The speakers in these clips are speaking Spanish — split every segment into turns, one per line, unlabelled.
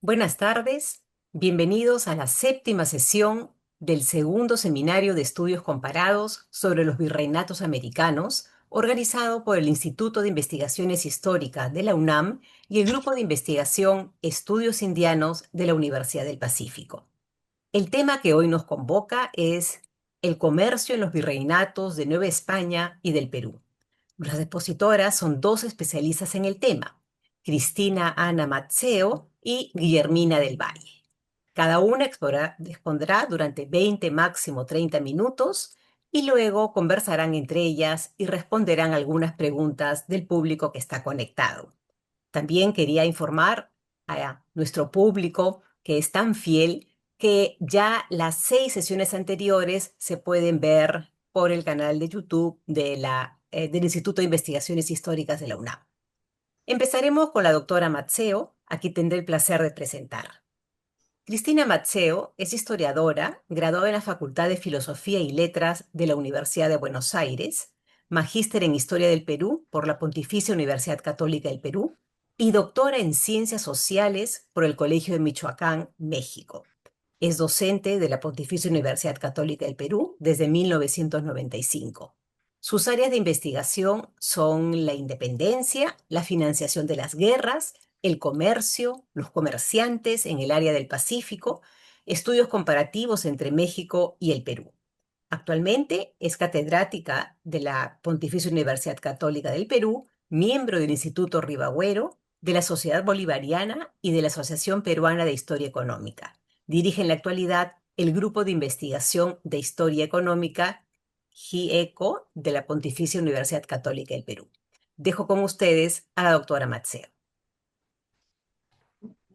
Buenas tardes, bienvenidos a la séptima sesión del segundo seminario de estudios comparados sobre los virreinatos americanos, organizado por el Instituto de Investigaciones Históricas de la UNAM y el Grupo de Investigación Estudios Indianos de la Universidad del Pacífico. El tema que hoy nos convoca es el comercio en los virreinatos de Nueva España y del Perú. Las expositoras son dos especialistas en el tema, Cristina Ana Mazzeo y Guillermina del Valle. Cada una expondrá durante 20, máximo 30 minutos y luego conversarán entre ellas y responderán algunas preguntas del público que está conectado. También quería informar a nuestro público que es tan fiel que ya las 6 sesiones anteriores se pueden ver por el canal de YouTube del Instituto de Investigaciones Históricas de la UNAM. Empezaremos con la doctora Mazzeo, a quien tendré el placer de presentar. Cristina Mazzeo es historiadora, graduada en la Facultad de Filosofía y Letras de la Universidad de Buenos Aires, magíster en Historia del Perú por la Pontificia Universidad Católica del Perú y doctora en Ciencias Sociales por el Colegio de Michoacán, México. Es docente de la Pontificia Universidad Católica del Perú desde 1995. Sus áreas de investigación son la independencia, la financiación de las guerras, el comercio, los comerciantes en el área del Pacífico, estudios comparativos entre México y el Perú. Actualmente es catedrática de la Pontificia Universidad Católica del Perú, miembro del Instituto Ribagüero, de la Sociedad Bolivariana y de la Asociación Peruana de Historia Económica. Dirige en la actualidad el Grupo de Investigación de Historia Económica, GIECO, de la Pontificia Universidad Católica del Perú. Dejo con ustedes a la doctora Mazzeo.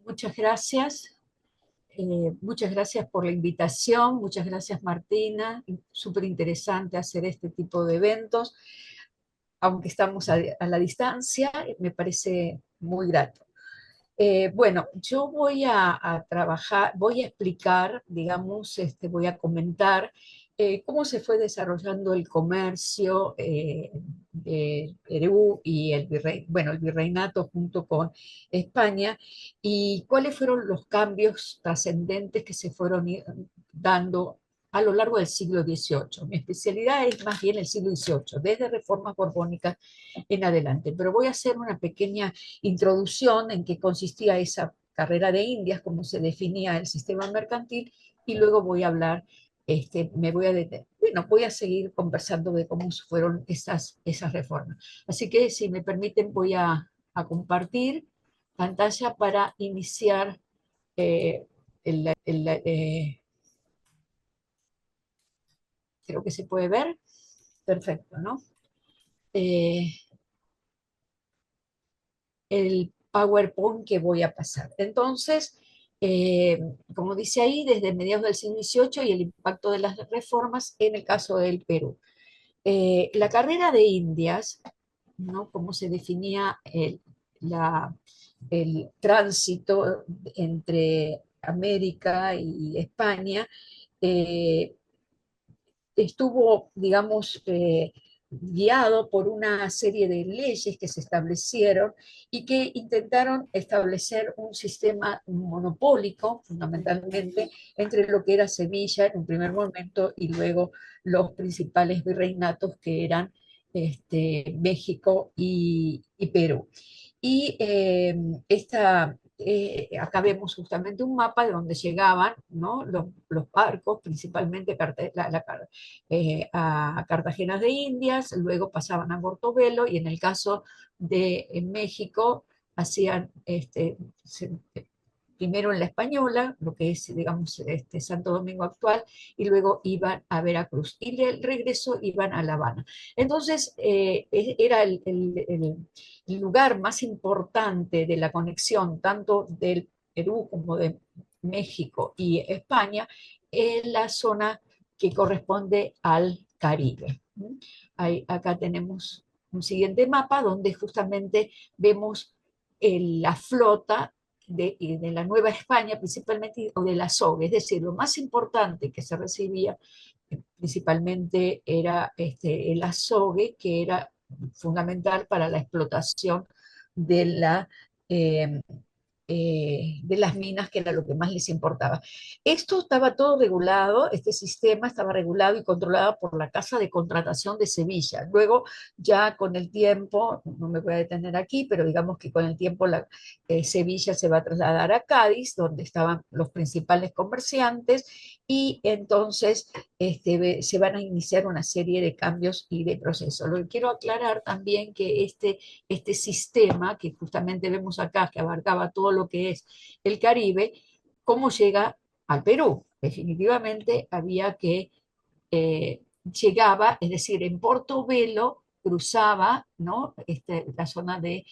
Muchas gracias. Muchas gracias por la invitación. Muchas gracias, Martina. Súper interesante hacer este tipo de eventos. Aunque estamos a la distancia, me parece muy grato. Bueno, yo voy a trabajar, voy a explicar, digamos, voy a comentar cómo se fue desarrollando el comercio de Perú y el virreinato junto con España y cuáles fueron los cambios trascendentes que se fueron dando a lo largo del siglo XVIII. Mi especialidad es más bien el siglo XVIII, desde reformas borbónicas en adelante, pero voy a hacer una pequeña introducción en qué consistía esa carrera de Indias, cómo se definía el sistema mercantil, y luego voy a hablar, me voy a detener. Bueno, voy a seguir conversando de cómo fueron esas reformas. Así que, si me permiten, voy a compartir pantalla para iniciar eh, creo que se puede ver. Perfecto, ¿no? Eh, el PowerPoint que voy a pasar. Entonces, eh, como dice ahí, desde mediados del siglo XVIII y el impacto de las reformas en el caso del Perú. La carrera de Indias, ¿no? Cómo se definía el tránsito entre América y España, eh, estuvo, digamos, guiado por una serie de leyes que se establecieron y que intentaron establecer un sistema monopólico, fundamentalmente, entre lo que era Sevilla en un primer momento y luego los principales virreinatos que eran México y Perú. Y acá vemos justamente un mapa de donde llegaban, ¿no? Los barcos, principalmente a Cartagena de Indias, luego pasaban a Portobelo y en el caso de México hacían primero en la Española, lo que es, digamos, Santo Domingo actual, y luego iban a Veracruz, y de regreso iban a La Habana. Entonces, era el lugar más importante de la conexión, tanto del Perú como de México y España, en la zona que corresponde al Caribe. Acá tenemos un siguiente mapa donde justamente vemos la flota de la Nueva España, principalmente, o de la SOG, es decir, lo más importante que se recibía principalmente era el azogue, que era fundamental para la explotación de la, eh, de las minas, que era lo que más les importaba. Esto estaba todo regulado, este sistema estaba regulado y controlado por la Casa de Contratación de Sevilla. Luego, ya con el tiempo, no me voy a detener aquí, pero digamos que con el tiempo Sevilla se va a trasladar a Cádiz, donde estaban los principales comerciantes, y entonces se van a iniciar una serie de cambios y de procesos. Lo que quiero aclarar también que este sistema que justamente vemos acá, que abarcaba todo lo que es el Caribe, cómo llega al Perú. Definitivamente había que llegaba, es decir, en Portobelo cruzaba, ¿no? La zona de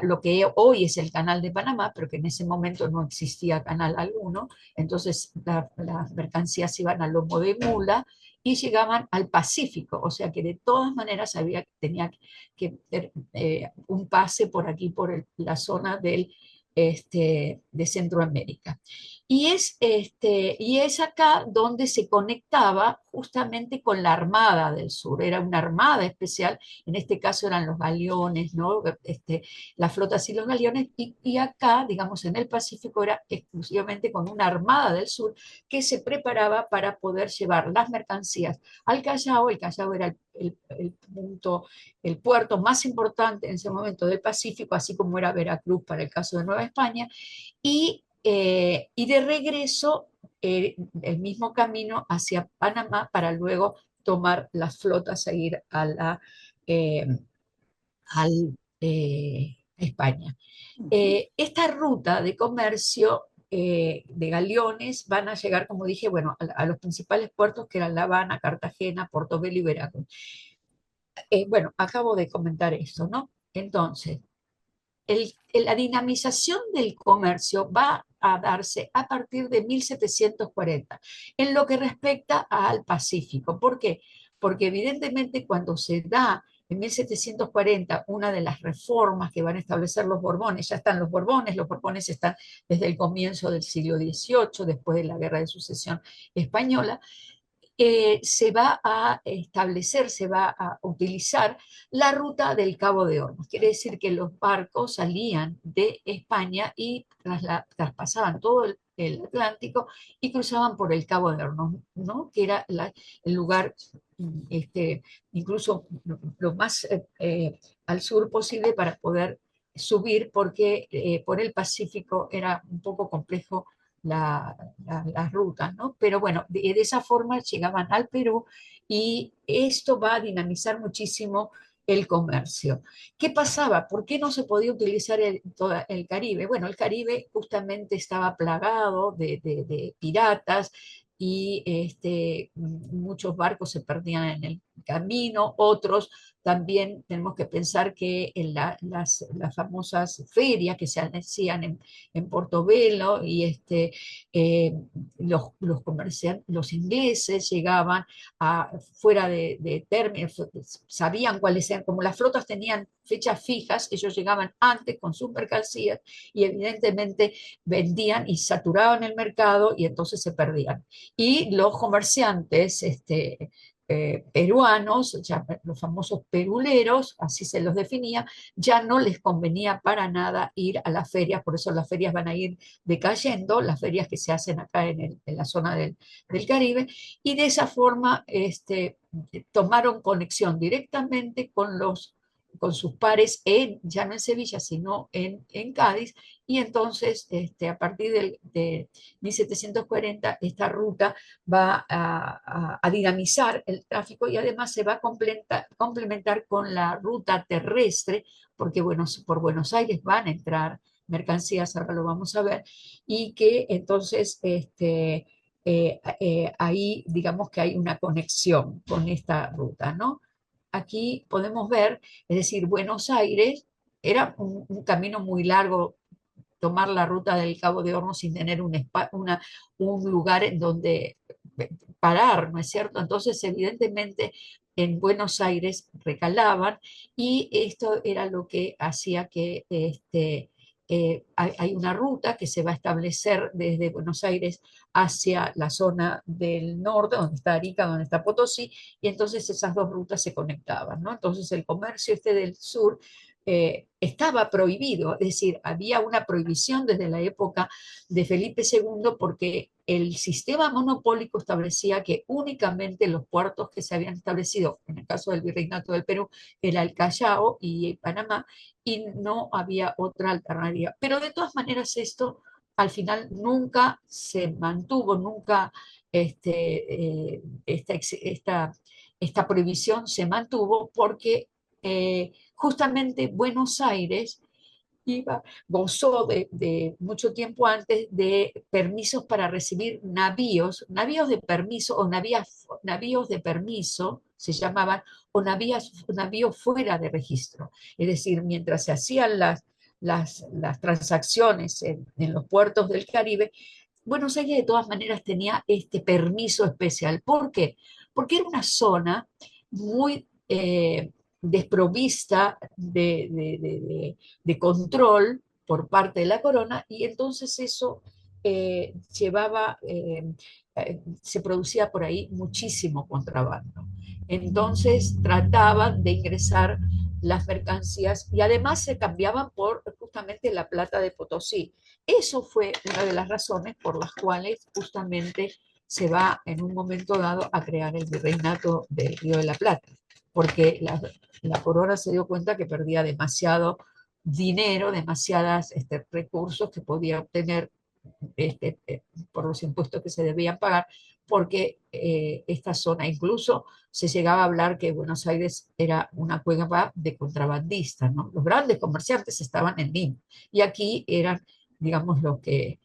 lo que hoy es el Canal de Panamá, pero que en ese momento no existía canal alguno. Entonces las mercancías iban a lomo de mula y llegaban al Pacífico, o sea que de todas maneras tenía que tener un pase por aquí, por la zona de Centroamérica. Y es acá donde se conectaba justamente con la Armada del Sur. Era una armada especial, en este caso eran los galeones, ¿no? Las flotas y los galeones, y acá, digamos, en el Pacífico era exclusivamente con una Armada del Sur que se preparaba para poder llevar las mercancías al Callao. El Callao era el punto, el puerto más importante en ese momento del Pacífico, así como era Veracruz para el caso de Nueva España, y de regreso el mismo camino hacia Panamá para luego tomar las flotas e ir eh, al, España.
Ujú.
Esta ruta de comercio de galeones van a llegar, como dije, bueno, a los principales puertos que eran La Habana, Cartagena, Portobelo y Veracruz. Bueno, acabo de comentar esto, ¿no? Entonces, la dinamización del comercio va a darse a partir de 1740 en lo que respecta al Pacífico. ¿Por qué? Porque evidentemente cuando se da en 1740 una de las reformas que van a establecer los Borbones, ya están los Borbones están desde el comienzo del siglo XVIII, después de la Guerra de Sucesión Española, se va a establecer, se va a utilizar la ruta del Cabo de Hornos. Quiere decir que los barcos salían de España y traspasaban todo el Atlántico y cruzaban por el Cabo de Hornos, ¿no? Que era el lugar este, incluso lo más al sur posible para poder subir, porque por el Pacífico era un poco complejo las rutas, ¿no? Pero bueno, de esa forma llegaban al Perú y esto va a dinamizar muchísimo el comercio. ¿Qué pasaba? ¿Por qué no se podía utilizar todo el Caribe? Bueno, el Caribe justamente estaba plagado de piratas y muchos barcos se perdían en el camino, otros también tenemos que pensar que en las famosas ferias que se hacían en Portobelo y los comerciantes, los ingleses llegaban fuera de términos, sabían cuáles eran, como las flotas tenían fechas fijas, ellos llegaban antes con sus mercancías y evidentemente vendían y saturaban el mercado y entonces se perdían. Y los comerciantes, peruanos, ya los famosos peruleros, así se los definía, ya no les convenía para nada ir a las ferias, por eso las ferias van a ir decayendo, las ferias que se hacen acá en la zona del Caribe, y de esa forma tomaron conexión directamente con sus pares, ya no en Sevilla, sino en Cádiz, y entonces a partir de 1740 esta ruta va a dinamizar el tráfico y además se va a complementar con la ruta terrestre, porque bueno, por Buenos Aires van a entrar mercancías, ahora lo vamos a ver, y que entonces ahí digamos que hay una conexión con esta ruta, ¿no? Aquí podemos ver, es decir, Buenos Aires era un camino muy largo, tomar la ruta del Cabo de Hornos sin tener un lugar en donde parar, ¿no es cierto? Entonces, evidentemente, en Buenos Aires recalaban y esto era lo que hacía que hay una ruta que se va a establecer desde Buenos Aires hacia la zona del norte, donde está Arica, donde está Potosí, y entonces esas dos rutas se conectaban, ¿no? Entonces el comercio del sur estaba prohibido, es decir, había una prohibición desde la época de Felipe II porque el sistema monopólico establecía que únicamente los puertos que se habían establecido, en el caso del Virreinato del Perú, era el Callao y Panamá, y no había otra alternativa. Pero de todas maneras esto al final nunca se mantuvo, nunca esta prohibición se mantuvo porque justamente Buenos Aires gozó de mucho tiempo antes de permisos para recibir navíos de permiso o navíos de permiso se llamaban, o navíos fuera de registro. Es decir, mientras se hacían las transacciones en los puertos del Caribe, Buenos Aires de todas maneras tenía este permiso especial. ¿Por qué? Porque era una zona muy desprovista de control por parte de la corona y entonces eso se producía por ahí muchísimo contrabando. Entonces trataban de ingresar las mercancías y además se cambiaban por justamente la plata de Potosí. Eso fue una de las razones por las cuales justamente se va en un momento dado a crear el virreinato del Río de la Plata, porque la corona se dio cuenta que perdía demasiado dinero, demasiados recursos que podía obtener este, eh, por los impuestos que se debían pagar, porque esta zona incluso se llegaba a hablar que Buenos Aires era una cueva de contrabandistas, ¿no? Los grandes comerciantes estaban en Lima y aquí eran, digamos, los que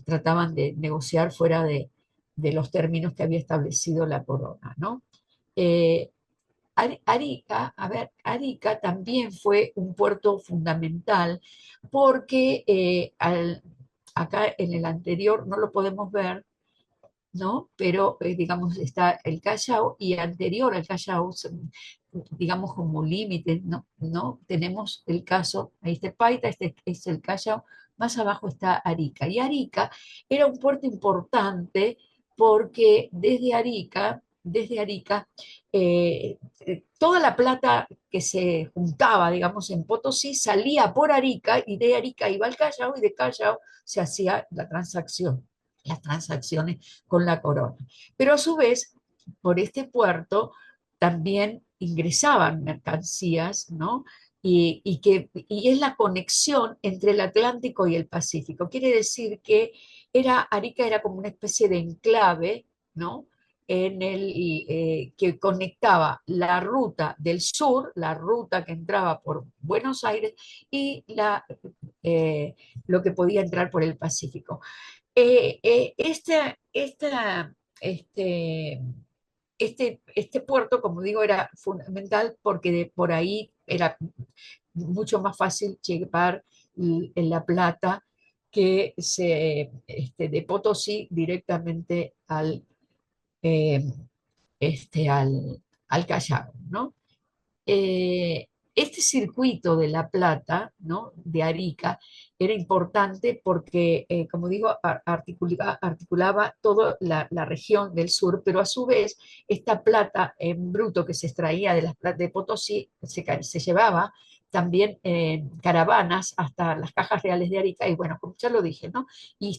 trataban de negociar fuera de los términos que había establecido la corona, ¿no? Eh, Arica, a ver, Arica también fue un puerto fundamental porque acá en el anterior no lo podemos ver, ¿no? Pero digamos está el Callao y anterior al Callao, digamos como límite, ¿no? ¿No? Tenemos el caso, ahí está Paita, este es el Callao, más abajo está Arica. Y Arica era un puerto importante porque desde Arica, toda la plata que se juntaba, digamos, en Potosí salía por Arica y de Arica iba al Callao y de Callao se hacía las transacciones con la corona. Pero a su vez, por este puerto también ingresaban mercancías, ¿no? Y es la conexión entre el Atlántico y el Pacífico. Quiere decir que Arica era como una especie de enclave, ¿no? Que conectaba la ruta del sur, la ruta que entraba por Buenos Aires, y eh, lo que podía entrar por el Pacífico. Este, este puerto, como digo, era fundamental porque por ahí era mucho más fácil llevar en La Plata de Potosí directamente eh, al Callao, ¿no? Este circuito de La Plata, ¿no? De Arica, era importante porque, como digo, articulaba toda la región del sur, pero a su vez esta plata en bruto que se extraía de las de Potosí se llevaba también en caravanas hasta las cajas reales de Arica, y bueno, como ya lo dije, ¿no? Y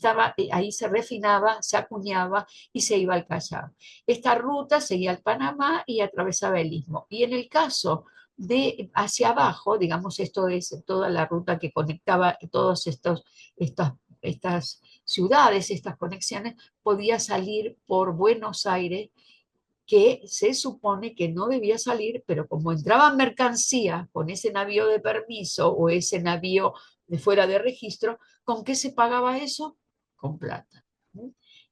ahí se refinaba, se acuñaba y se iba al Callao. Esta ruta seguía al Panamá y atravesaba el Istmo. Y en el caso de hacia abajo, digamos, esto es toda la ruta que conectaba todas estas ciudades, estas conexiones, podía salir por Buenos Aires, que se supone que no debía salir, pero como entraban mercancías con ese navío de permiso o ese navío de fuera de registro, ¿con qué se pagaba eso? Con plata.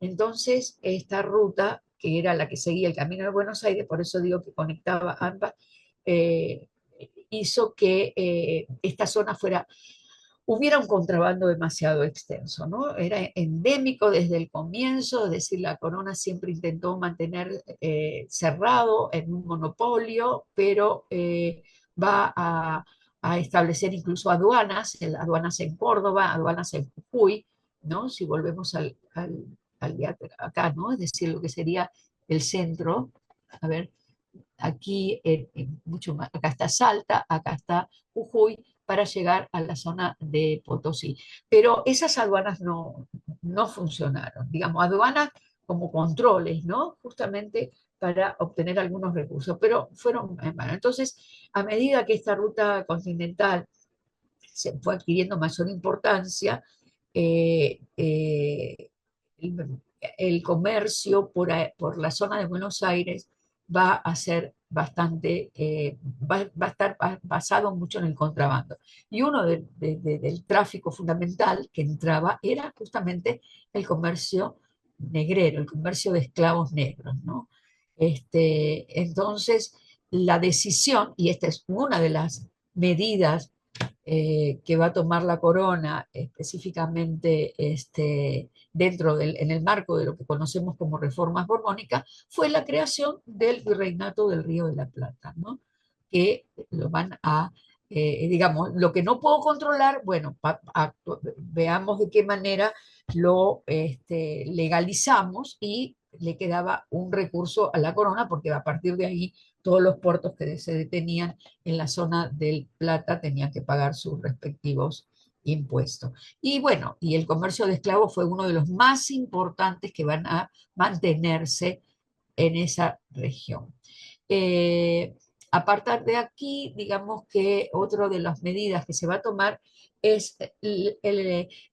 Entonces, esta ruta, que era la que seguía el camino de Buenos Aires, por eso digo que conectaba ambas, eh, hizo que esta zona hubiera un contrabando demasiado extenso, ¿no? Era endémico desde el comienzo, es decir, la corona siempre intentó mantener cerrado en un monopolio, pero va a establecer incluso aduanas en Córdoba, aduanas en Jujuy, ¿no? Si volvemos acá, ¿no? Es decir, lo que sería el centro, a ver, aquí mucho más, acá está Salta, acá está Jujuy, para llegar a la zona de Potosí. Pero esas aduanas no funcionaron, digamos, aduanas como controles, ¿no? Justamente para obtener algunos recursos, pero fueron en vano. Entonces, a medida que esta ruta continental se fue adquiriendo mayor importancia, eh, eh, el, el comercio por la zona de Buenos Aires va a ser bastante, va a estar basado mucho en el contrabando. Y uno del tráfico fundamental que entraba era justamente el comercio negrero, el comercio de esclavos negros, ¿no? Entonces, la decisión, y esta es una de las medidas que va a tomar la corona específicamente en el marco de lo que conocemos como reformas borbónicas, fue la creación del Virreinato del Río de la Plata, ¿no? Que lo van a, digamos, lo que no puedo controlar, bueno, veamos de qué manera lo legalizamos y le quedaba un recurso a la corona porque a partir de ahí todos los puertos que se detenían en la zona del Plata tenían que pagar sus respectivos impuestos. Y bueno, y el comercio de esclavos fue uno de los más importantes que van a mantenerse en esa región. Eh, a partir de aquí, digamos que otra de las medidas que se va a tomar es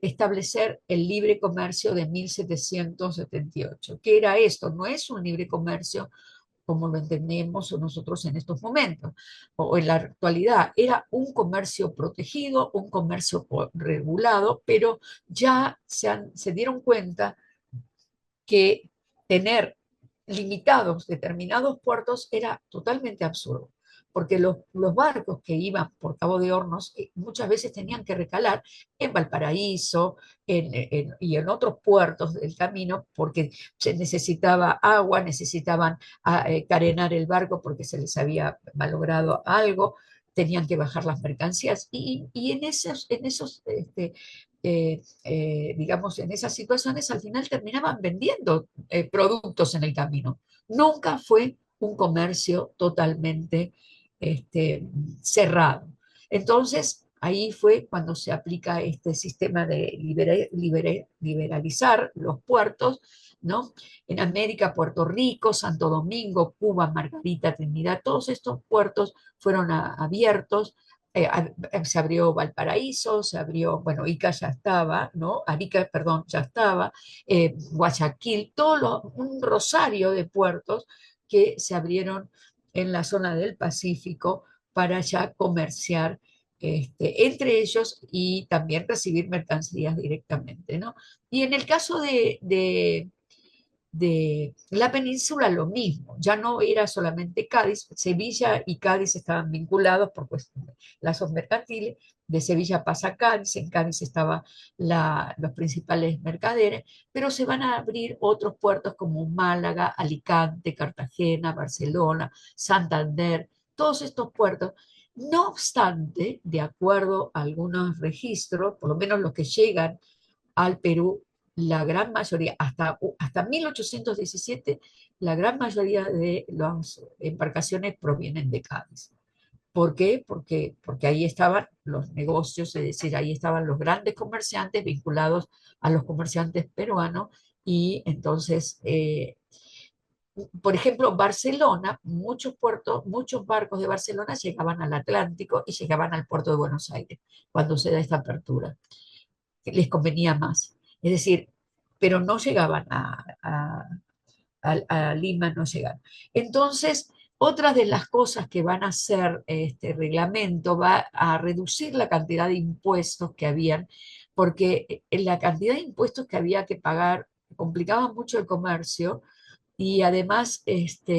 establecer el libre comercio de 1778. ¿Qué era esto? No es un libre comercio como lo entendemos nosotros en estos momentos o en la actualidad. Era un comercio protegido, un comercio regulado, pero ya se dieron cuenta que tener limitados determinados puertos era totalmente absurdo, porque los barcos que iban por Cabo de Hornos muchas veces tenían que recalar en Valparaíso y en otros puertos del camino, porque se necesitaba agua, necesitaban carenar el barco porque se les había malogrado algo, tenían que bajar las mercancías, y digamos, en esas situaciones al final terminaban vendiendo productos en el camino. Nunca fue un comercio totalmente cerrado. Entonces, ahí fue cuando se aplica este sistema de liberalizar los puertos, ¿no? En América, Puerto Rico, Santo Domingo, Cuba, Margarita, Trinidad, todos estos puertos fueron abiertos. Se abrió Valparaíso, se abrió, bueno, Ica ya estaba, ¿no? Arica, perdón, ya estaba, Guayaquil, un rosario de puertos que se abrieron en la zona del Pacífico para ya comerciar entre ellos y también recibir mercancías directamente, ¿no? Y en el caso de la península lo mismo, ya no era solamente Cádiz, Sevilla y Cádiz estaban vinculados por lazos mercantiles, de Sevilla pasa a Cádiz, en Cádiz estaban los principales mercaderes, pero se van a abrir otros puertos como Málaga, Alicante, Cartagena, Barcelona, Santander, todos estos puertos. No obstante, de acuerdo a algunos registros, por lo menos los que llegan al Perú, la gran mayoría, hasta 1817, la gran mayoría de las embarcaciones provienen de Cádiz. ¿Por qué? Porque ahí estaban los negocios, es decir, ahí estaban los grandes comerciantes vinculados a los comerciantes peruanos y entonces, por ejemplo, Barcelona, muchos puertos, muchos barcos de Barcelona llegaban al Atlántico y llegaban al puerto de Buenos Aires cuando se da esta apertura, que les convenía más. Es decir, pero no llegaban a Lima, no llegaban. Entonces, otra de las cosas que van a hacer este reglamento va a reducir la cantidad de impuestos que habían, porque la cantidad de impuestos que había que pagar complicaba mucho el comercio y además esto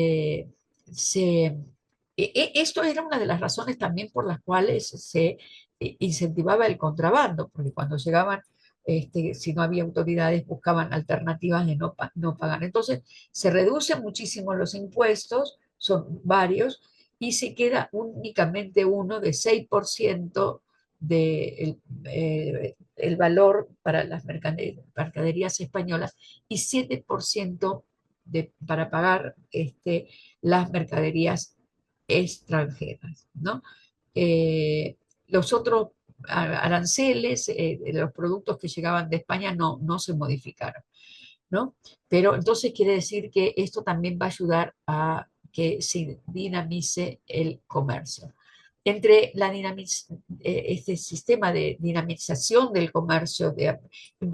era una de las razones también por las cuales se incentivaba el contrabando, porque cuando llegaban, si no había autoridades, buscaban alternativas de no pagar. Entonces, se reducen muchísimo los impuestos, son varios, y se queda únicamente uno de 6% del el valor para las mercaderías españolas y 7% para pagar las mercaderías extranjeras, ¿no? los otros aranceles de los productos que llegaban de España no se modificaron, ¿no? Pero entonces quiere decir que esto también va a ayudar a que se dinamice el comercio. Entre este sistema de dinamización del comercio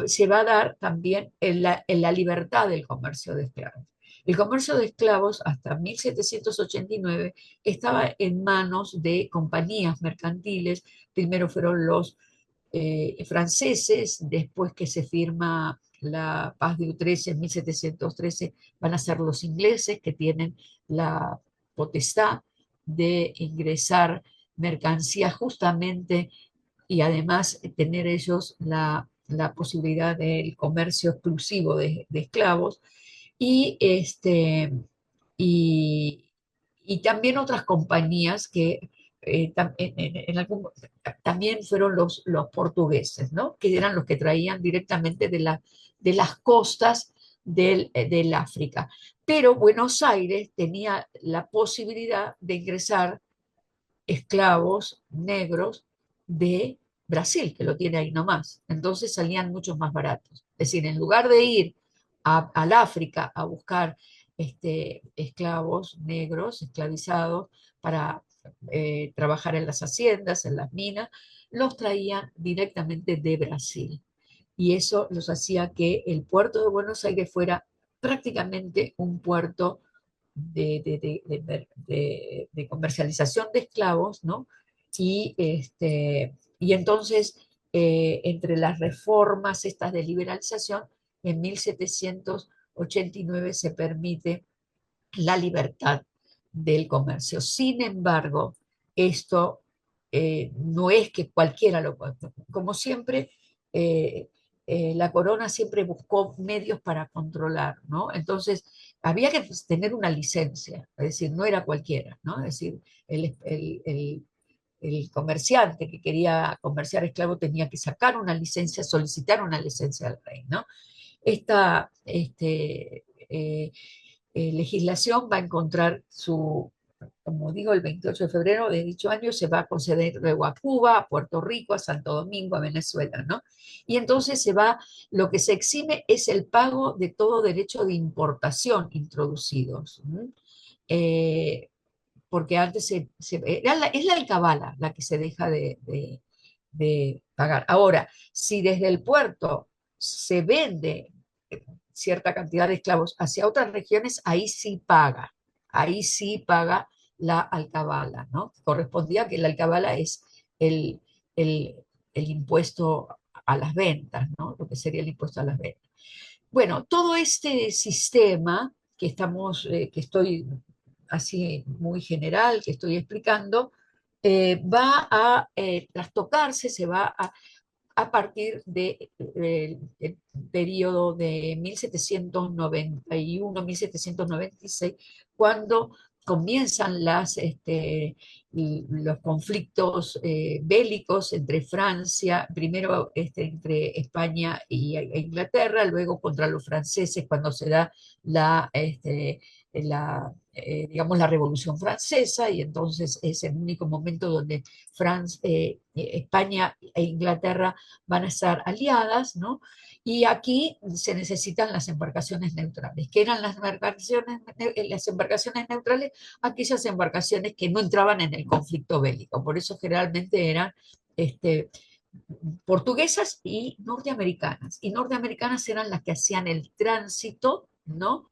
se va a dar también en la libertad del comercio de esclavos. El comercio de esclavos hasta 1789 estaba en manos de compañías mercantiles. Primero fueron los franceses, después que se firma la Paz de Utrecht en 1713, van a ser los ingleses que tienen la potestad de ingresar mercancías justamente y además tener ellos la posibilidad del comercio exclusivo de esclavos y, y, y también otras compañías que también fueron los portugueses, ¿no? Que eran los que traían directamente de las costas del África. Pero Buenos Aires tenía la posibilidad de ingresar esclavos negros de Brasil, que lo tiene ahí nomás. Entonces salían mucho más baratos. Es decir, en lugar de ir al África a buscar esclavos negros, esclavizados, para trabajar en las haciendas, en las minas, los traían directamente de Brasil. Y eso los hacía que el puerto de Buenos Aires fuera prácticamente un puerto de comercialización de esclavos, ¿no? Y entonces, entre las reformas estas de liberalización, en 1789 se permite la libertad del comercio. Sin embargo, esto no es que cualquiera lo pueda. Como siempre, eh, la corona siempre buscó medios para controlar, ¿no? Entonces, había que tener una licencia, es decir, no era cualquiera, ¿no? Es decir, el comerciante que quería comerciar esclavo tenía que sacar una licencia, solicitar una licencia al rey, ¿no? Esta legislación va a encontrar como digo, el 28 de febrero de dicho año se va a conceder luego a Cuba, a Puerto Rico, a Santo Domingo, a Venezuela, ¿no? Y entonces lo que se exime es el pago de todo derecho de importación introducidos. Eh, Porque antes es la alcabala la que se deja de pagar. Ahora, si desde el puerto se vende cierta cantidad de esclavos hacia otras regiones, ahí sí paga la alcabala, ¿no? Correspondía que la alcabala es el, el, el impuesto a las ventas, ¿no? Lo que sería el impuesto a las ventas. Bueno, todo este sistema que estoy así muy general, que estoy explicando, va a trastocarse, se va a partir del periodo de 1791-1796, cuando comienzan los conflictos bélicos entre Francia, primero entre España e Inglaterra, luego contra los franceses cuando se da digamos, la Revolución Francesa, y entonces es el único momento donde España e Inglaterra van a estar aliadas, ¿no? Y aquí se necesitan las embarcaciones neutrales. ¿Qué eran las embarcaciones neutrales? Aquellas embarcaciones que no entraban en el conflicto bélico. Por eso generalmente eran este, portuguesas y norteamericanas. Y norteamericanas eran las que hacían el tránsito, ¿no?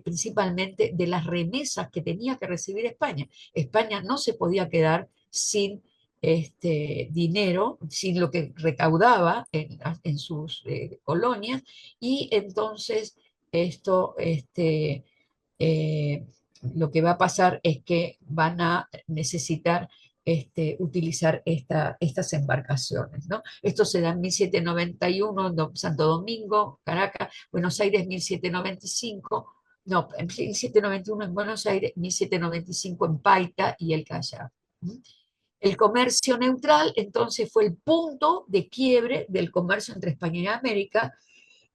Principalmente de las remesas que tenía que recibir España. España no se podía quedar sin dinero, sin lo que recaudaba en sus colonias, y entonces esto, eh, lo que va a pasar es que van a necesitar utilizar estas embarcaciones, ¿no? Esto se da en 1791 en Santo Domingo, Caracas, Buenos Aires 1795, no, en 1791 en Buenos Aires, 1795 en Paita y el Callao. El comercio neutral entonces fue el punto de quiebre del comercio entre España y América,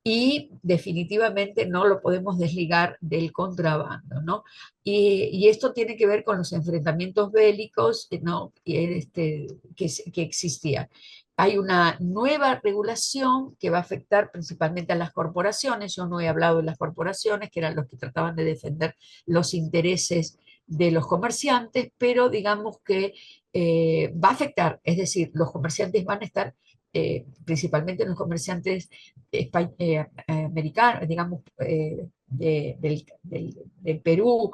y definitivamente no lo podemos desligar del contrabando, ¿no? Y esto tiene que ver con los enfrentamientos bélicos, ¿no? Que existían. Hay una nueva regulación que va a afectar principalmente a las corporaciones. Yo no he hablado de las corporaciones, que eran los que trataban de defender los intereses de los comerciantes, pero digamos que va a afectar, es decir, los comerciantes van a estar, principalmente los comerciantes americanos, digamos, del Perú,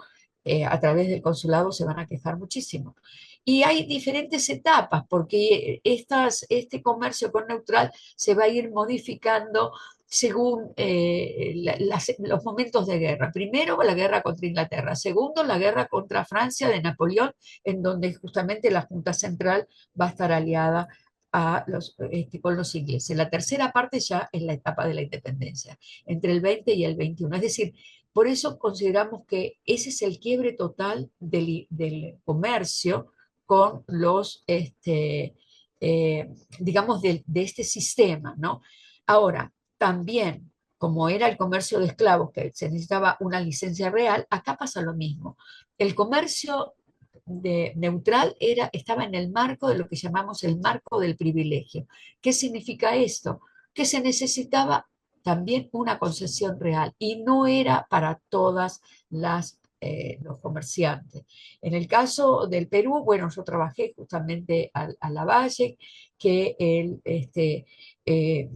a través del consulado se van a quejar muchísimo. Y hay diferentes etapas, porque este comercio con neutral se va a ir modificando según los momentos de guerra. Primero, la guerra contra Inglaterra. Segundo, la guerra contra Francia de Napoleón, en donde justamente la Junta Central va a estar aliada con los ingleses. La tercera parte ya es la etapa de la independencia, entre el 20 y el 21. Es decir, por eso consideramos que ese es el quiebre total del comercio con digamos, de este sistema, ¿no? Ahora, también, como era el comercio de esclavos, que se necesitaba una licencia real, acá pasa lo mismo. El comercio neutral estaba en el marco de lo que llamamos el marco del privilegio. ¿Qué significa esto? Que se necesitaba también una concesión real y no era para todas los comerciantes. En el caso del Perú, bueno, yo trabajé justamente a Lavalle, que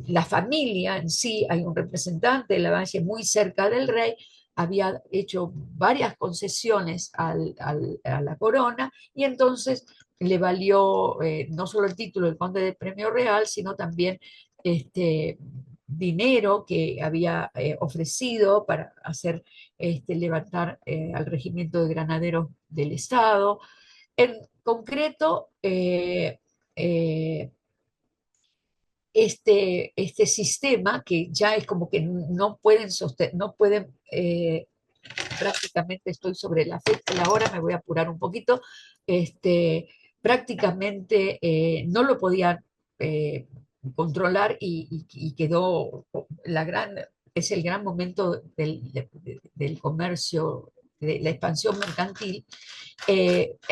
la familia en sí, hay un representante de Lavalle muy cerca del rey, había hecho varias concesiones a la corona y entonces le valió no solo el título de conde de premio real, sino también dinero que había ofrecido para hacer levantar al regimiento de granaderos del Estado. En concreto, este sistema que ya es como que no pueden sostener, no pueden, prácticamente estoy sobre la hora, me voy a apurar un poquito, prácticamente no lo podían eh, controlar y quedó es el gran momento del comercio, de la expansión mercantil.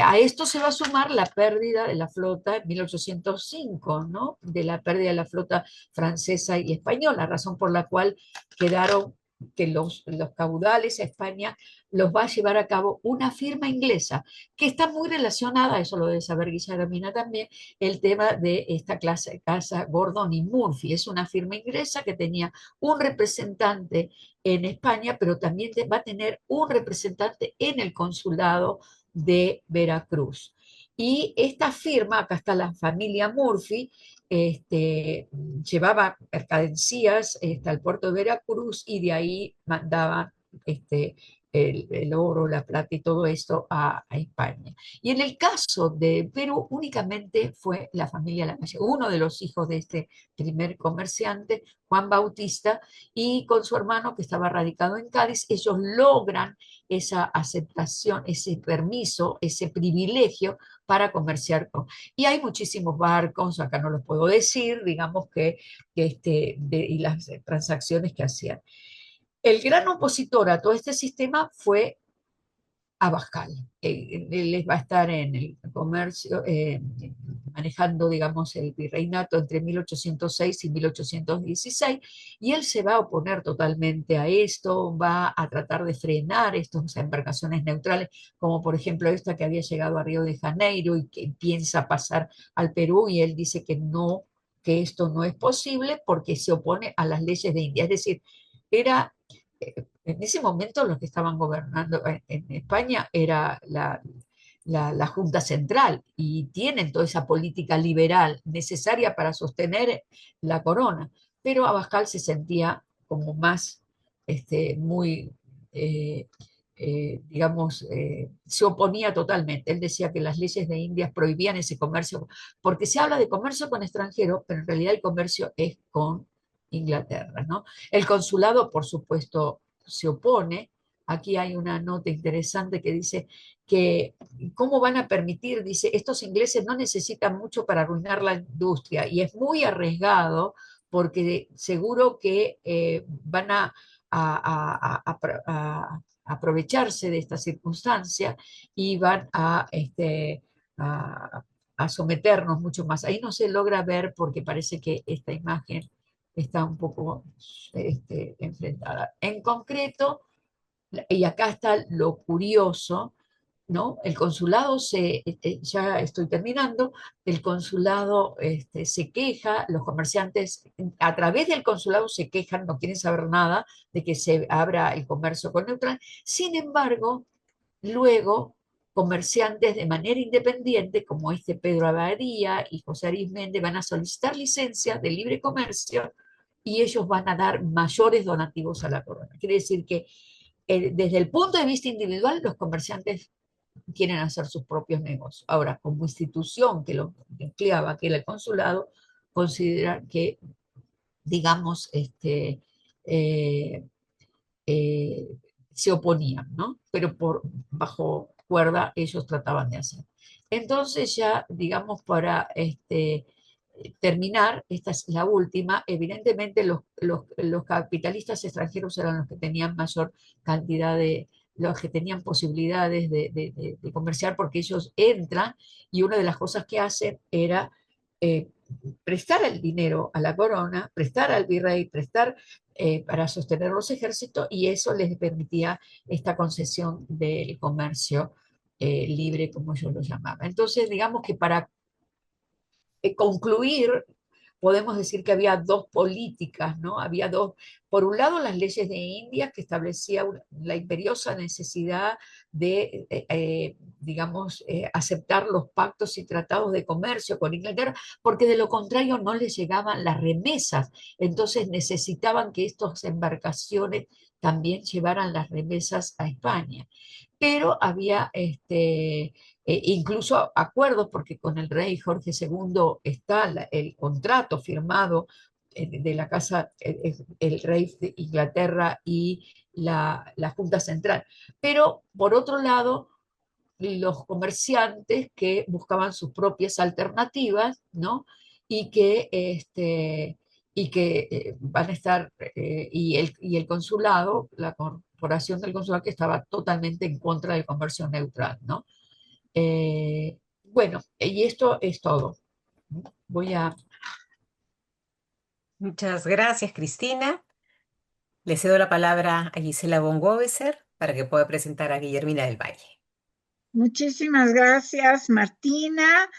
A esto se va a sumar la pérdida de la flota en 1805, ¿no? De la pérdida de la flota francesa y española, razón por la cual quedaron que los caudales a España los va a llevar a cabo una firma inglesa, que está muy relacionada, eso lo debe saber Guillermina también, el tema de esta casa Gordon y Murphy. Es una firma inglesa que tenía un representante en España, pero también va a tener un representante en el consulado de Veracruz. Y esta firma, acá está la familia Murphy, llevaba mercadencías al puerto de Veracruz y de ahí mandaba este, el oro, la plata y todo esto a España. Y en el caso de Perú, únicamente fue la familia Lavalle, uno de los hijos de este primer comerciante, Juan Bautista, y con su hermano que estaba radicado en Cádiz, ellos logran esa aceptación, ese permiso, ese privilegio para comerciar con. Y hay muchísimos barcos, acá no los puedo decir, digamos y las transacciones que hacían. El gran opositor a todo este sistema fue Abascal. Él va a estar en el comercio, manejando, digamos, el virreinato entre 1806 y 1816, y él se va a oponer totalmente a esto, va a tratar de frenar estas embarcaciones neutrales, como por ejemplo esta que había llegado a Río de Janeiro y que piensa pasar al Perú, y él dice que no, que esto no es posible porque se opone a las leyes de India. Es decir, era en ese momento los que estaban gobernando en España era la Junta Central y tienen toda esa política liberal necesaria para sostener la corona. Pero Abascal se sentía como más, muy, eh, digamos, se oponía totalmente. Él decía que las leyes de Indias prohibían ese comercio, porque se habla de comercio con extranjeros, pero en realidad el comercio es con Inglaterra, ¿no? El consulado, por supuesto, se opone. Aquí hay una nota interesante que dice que cómo van a permitir, dice, estos ingleses no necesitan mucho para arruinar la industria y es muy arriesgado porque seguro que van a aprovecharse de esta circunstancia y van a, a someternos mucho más. Ahí no se logra ver porque parece que esta imagen está un poco enfrentada. En concreto, y acá está lo curioso, ¿no? El consulado ya estoy terminando, el consulado se queja, los comerciantes a través del consulado se quejan, no quieren saber nada de que se abra el comercio con Neutral. Sin embargo, luego comerciantes de manera independiente, como Pedro Abadía y José Arismendi, van a solicitar licencias de libre comercio y ellos van a dar mayores donativos a la corona. Quiere decir que desde el punto de vista individual, los comerciantes quieren hacer sus propios negocios. Ahora, como institución que lo empleaba, que era el consulado, considera que, digamos, eh, eh, se oponían, ¿no? Pero bajo cuerda ellos trataban de hacer. Entonces ya, digamos, para terminar, esta es la última, evidentemente los capitalistas extranjeros eran los que tenían mayor cantidad los que tenían posibilidades de comerciar porque ellos entran y una de las cosas que hacen era eh, prestar el dinero a la corona, prestar al virrey, prestar para sostener los ejércitos y eso les permitía esta concesión del comercio libre, como yo lo llamaba. Entonces, digamos que para concluir, podemos decir que había dos políticas, ¿no? Había dos, por un lado las leyes de India que establecía la imperiosa necesidad de, digamos, aceptar los pactos y tratados de comercio con Inglaterra, porque de lo contrario no les llegaban las remesas, entonces necesitaban que estas embarcaciones también llevaran las remesas a España. Pero había incluso acuerdos, porque con el rey Jorge II está el contrato firmado de la casa, el rey de Inglaterra y la Junta Central. Pero por otro lado, los comerciantes que buscaban sus propias alternativas, ¿no? Y que, van a estar, y el consulado, la corporación del consulado que estaba totalmente en contra del comercio neutral, ¿no? Bueno, y esto es todo. Voy a...
Muchas gracias, Cristina. Le cedo la palabra a Gisela von Gobeser para que pueda presentar a Guillermina del Valle.
Muchísimas gracias, Martina.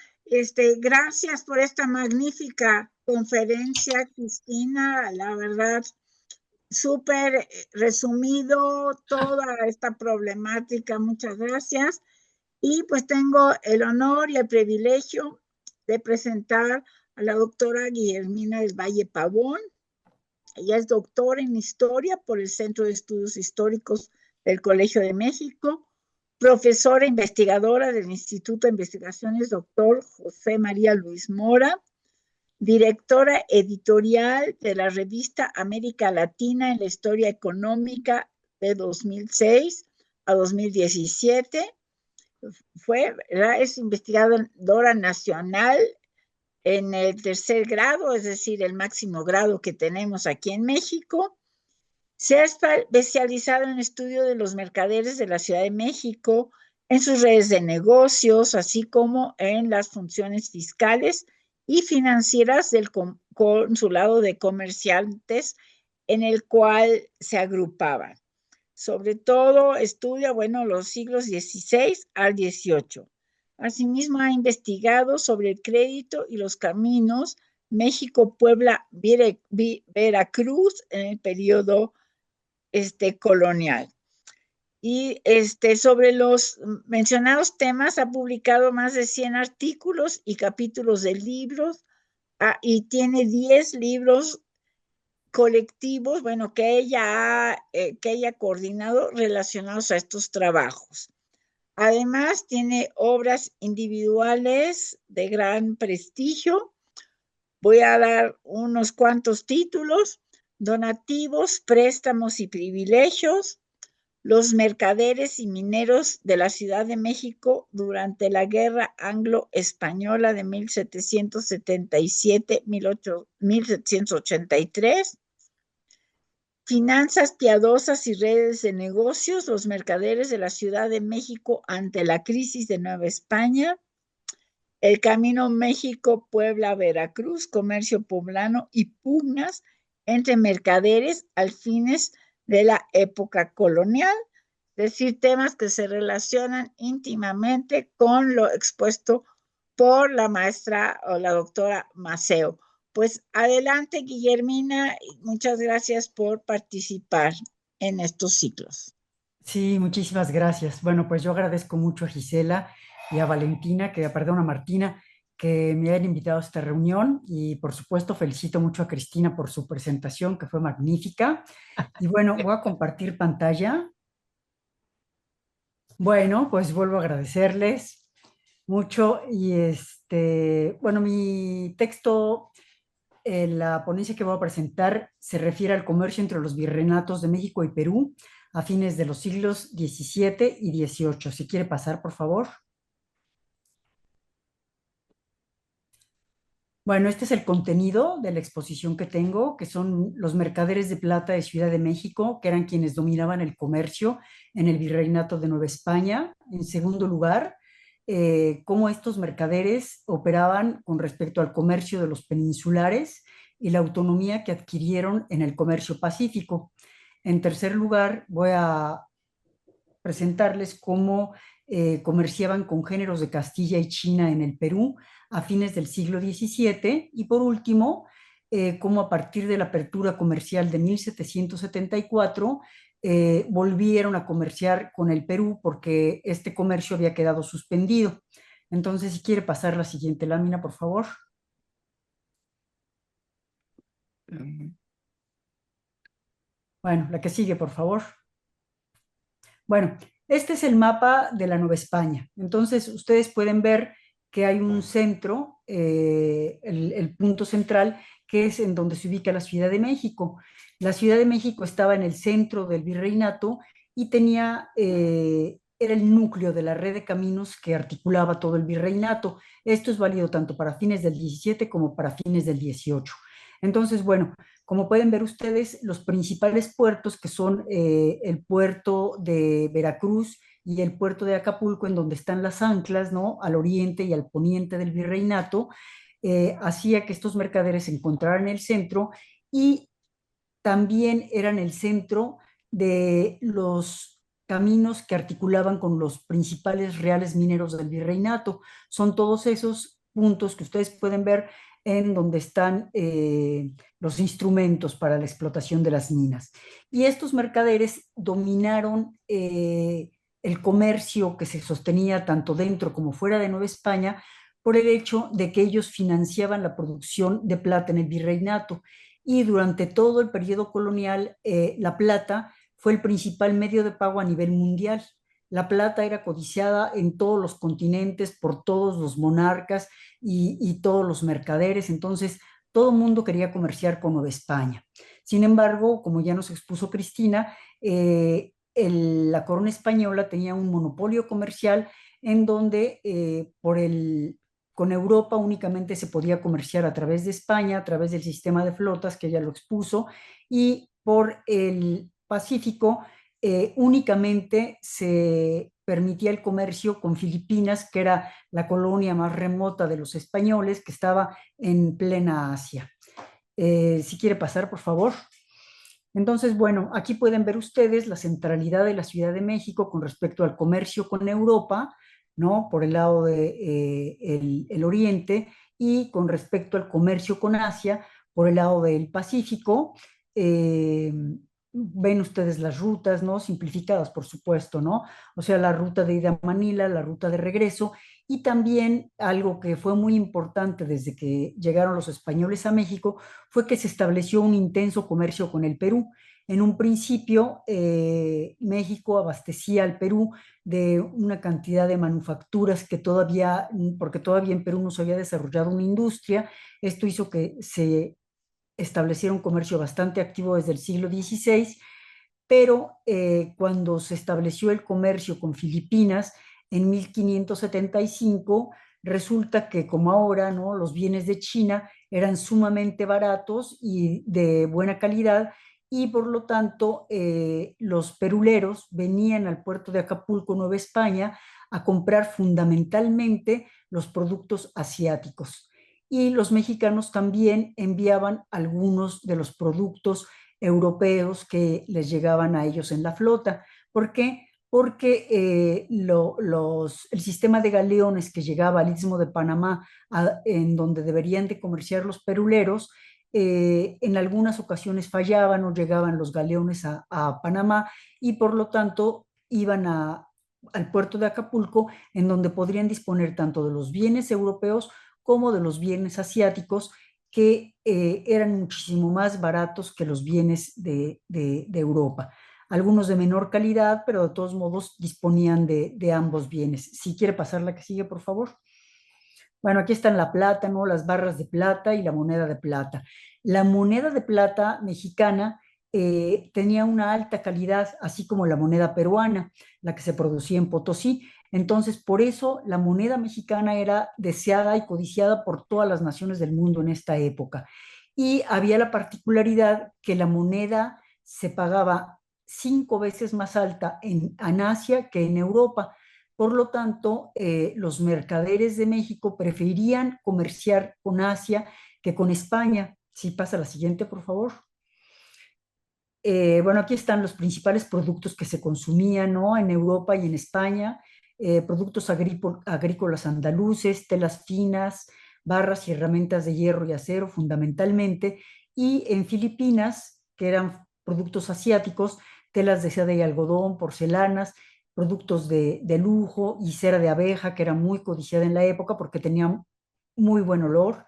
Gracias por esta magnífica conferencia, Cristina. La verdad, súper resumido toda esta problemática. Muchas gracias. Y pues tengo el honor y el privilegio de presentar a la doctora Guillermina del Valle Pavón. Ella es doctora en Historia por el Centro de Estudios Históricos del Colegio de México, profesora investigadora del Instituto de Investigaciones Doctor José María Luis Mora, directora editorial de la revista América Latina en la Historia Económica de 2006 a 2017. Es investigadora nacional en el tercer grado, es decir, el máximo grado que tenemos aquí en México. Se ha especializado en el estudio de los mercaderes de la Ciudad de México, en sus redes de negocios, así como en las funciones fiscales y financieras del consulado de comerciantes en el cual se agrupaban. Sobre todo estudia, los siglos XVI al XVIII. Asimismo, ha investigado sobre el crédito y los caminos México, Puebla, Veracruz en el periodo colonial. Y sobre los mencionados temas ha publicado más de 100 artículos y capítulos de libros y tiene 10 libros colectivos, que ella ha coordinado relacionados a estos trabajos. Además, tiene obras individuales de gran prestigio. Voy a dar unos cuantos títulos: Donativos, préstamos y privilegios, los mercaderes y mineros de la Ciudad de México durante la Guerra Anglo-Española de 1777-1783, finanzas piadosas y redes de negocios, los mercaderes de la Ciudad de México ante la crisis de Nueva España, el camino México-Puebla-Veracruz, comercio poblano y pugnas entre mercaderes al fines de la época colonial, es decir, temas que se relacionan íntimamente con lo expuesto por la maestra o la doctora Maceo. Pues adelante, Guillermina, muchas gracias por participar en estos ciclos.
Sí, muchísimas gracias. Bueno, pues yo agradezco mucho a Gisela y a Valentina, perdón, a Martina, que me hayan invitado a esta reunión y por supuesto felicito mucho a Cristina por su presentación, que fue magnífica. Y bueno, voy a compartir pantalla. Bueno, pues vuelvo a agradecerles mucho y bueno, mi texto, la ponencia que voy a presentar se refiere al comercio entre los virreinatos de México y Perú a fines de los siglos XVII y XVIII. Si quiere pasar, por favor. Bueno, este es el contenido de la exposición que tengo, que son los mercaderes de plata de Ciudad de México, que eran quienes dominaban el comercio en el Virreinato de Nueva España. En segundo lugar, cómo estos mercaderes operaban con respecto al comercio de los peninsulares y la autonomía que adquirieron en el comercio pacífico. En tercer lugar, voy a presentarles cómo comerciaban con géneros de Castilla y China en el Perú a fines del siglo XVII y por último, cómo a partir de la apertura comercial de 1774 volvieron a comerciar con el Perú porque este comercio había quedado suspendido. Entonces, si quiere pasar la siguiente lámina, por favor. Bueno, la que sigue, por favor. Bueno, este es el mapa de la Nueva España. Entonces, ustedes pueden ver que hay un centro, el punto central, que es en donde se ubica la Ciudad de México. La Ciudad de México estaba en el centro del virreinato y era el núcleo de la red de caminos que articulaba todo el virreinato. Esto es válido tanto para fines del 17 como para fines del 18. Entonces, bueno, como pueden ver ustedes, los principales puertos que son el puerto de Veracruz y el puerto de Acapulco, en donde están las anclas, ¿no? Al oriente y al poniente del virreinato, hacía que estos mercaderes se encontraran en el centro y también eran el centro de los caminos que articulaban con los principales reales mineros del virreinato. Son todos esos puntos que ustedes pueden ver en donde están los instrumentos para la explotación de las minas. Y estos mercaderes dominaron el comercio que se sostenía tanto dentro como fuera de Nueva España por el hecho de que ellos financiaban la producción de plata en el virreinato. Y durante todo el periodo colonial, la plata fue el principal medio de pago a nivel mundial. La plata era codiciada en todos los continentes por todos los monarcas y todos los mercaderes, entonces todo el mundo quería comerciar con Nueva España. Sin embargo, como ya nos expuso Cristina, la corona española tenía un monopolio comercial en donde con Europa únicamente se podía comerciar a través de España, a través del sistema de flotas que ella lo expuso, y por el Pacífico únicamente se permitía el comercio con Filipinas, que era la colonia más remota de los españoles, que estaba en plena Asia. Si quiere pasar, por favor. Entonces, bueno, aquí pueden ver ustedes la centralidad de la Ciudad de México con respecto al comercio con Europa, ¿no? Por el lado de, el oriente, y con respecto al comercio con Asia por el lado del Pacífico. Ven ustedes las rutas, ¿no? Simplificadas, por supuesto, ¿no? O sea, la ruta de ida a Manila, la ruta de regreso, y también algo que fue muy importante desde que llegaron los españoles a México fue que se estableció un intenso comercio con el Perú. En un principio, México abastecía al Perú de una cantidad de manufacturas que todavía, porque todavía en Perú no se había desarrollado una industria. Esto hizo que se estableciera un comercio bastante activo desde el siglo XVI, pero cuando se estableció el comercio con Filipinas en 1575, resulta que como ahora, ¿no?, los bienes de China eran sumamente baratos y de buena calidad, y por lo tanto los peruleros venían al puerto de Acapulco, Nueva España, a comprar fundamentalmente los productos asiáticos. Y los mexicanos también enviaban algunos de los productos europeos que les llegaban a ellos en la flota. ¿Por qué? Porque el sistema de galeones que llegaba al Istmo de Panamá, en donde deberían de comerciar los peruleros, en algunas ocasiones fallaban o llegaban los galeones a Panamá, y por lo tanto iban al puerto de Acapulco, en donde podrían disponer tanto de los bienes europeos como de los bienes asiáticos, que eran muchísimo más baratos que los bienes de Europa. Algunos de menor calidad, pero de todos modos disponían de ambos bienes. Si quiere pasar la que sigue, por favor. Bueno, aquí están la plata, ¿no?, las barras de plata y la moneda de plata. La moneda de plata mexicana tenía una alta calidad, así como la moneda peruana, la que se producía en Potosí. Entonces, por eso la moneda mexicana era deseada y codiciada por todas las naciones del mundo en esta época. Y había la particularidad que la moneda se pagaba 5 veces más alta en Asia que en Europa. Por lo tanto, los mercaderes de México preferían comerciar con Asia que con España. Si pasa la siguiente, por favor. Bueno, aquí están los principales productos que se consumían, ¿no?, en Europa y en España. Productos agrícolas andaluces, telas finas, barras y herramientas de hierro y acero fundamentalmente. Y en Filipinas, que eran productos asiáticos, telas de seda y algodón, porcelanas, productos de lujo y cera de abeja, que era muy codiciada en la época porque tenía muy buen olor.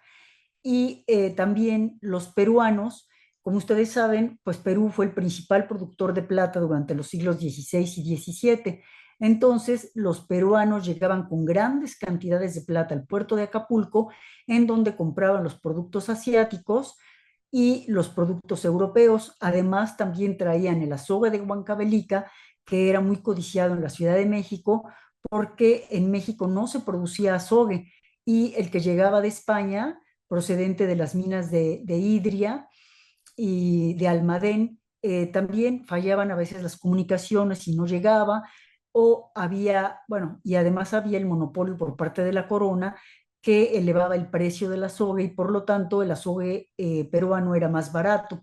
Y también los peruanos, como ustedes saben, pues Perú fue el principal productor de plata durante los siglos XVI y XVII. Entonces, los peruanos llegaban con grandes cantidades de plata al puerto de Acapulco, en donde compraban los productos asiáticos y los productos europeos. Además, también traían el azogue de Huancavelica, que era muy codiciado en la Ciudad de México, porque en México no se producía azogue, y el que llegaba de España, procedente de las minas de Idria y de Almadén, también fallaban a veces las comunicaciones y no llegaba, o había, bueno, y además había el monopolio por parte de la corona, que elevaba el precio del azogue, y por lo tanto el azogue peruano era más barato.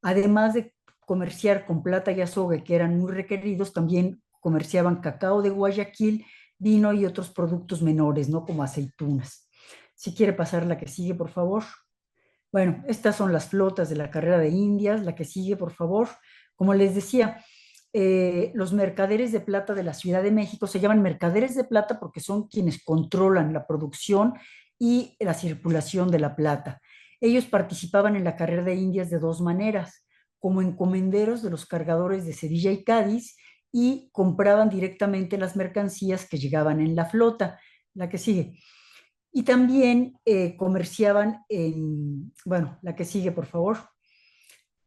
Además de comerciar con plata y azogue, que eran muy requeridos, también comerciaban cacao de Guayaquil, vino y otros productos menores, ¿no?, como aceitunas. Si quiere pasar la que sigue, por favor. Bueno, estas son las flotas de la carrera de Indias. La que sigue, por favor. Como les decía, los mercaderes de plata de la Ciudad de México se llaman mercaderes de plata porque son quienes controlan la producción y la circulación de la plata. Ellos participaban en la carrera de Indias de dos maneras: como encomenderos de los cargadores de Sevilla y Cádiz, y compraban directamente las mercancías que llegaban en la flota. La que sigue. Y también comerciaban bueno, la que sigue, por favor.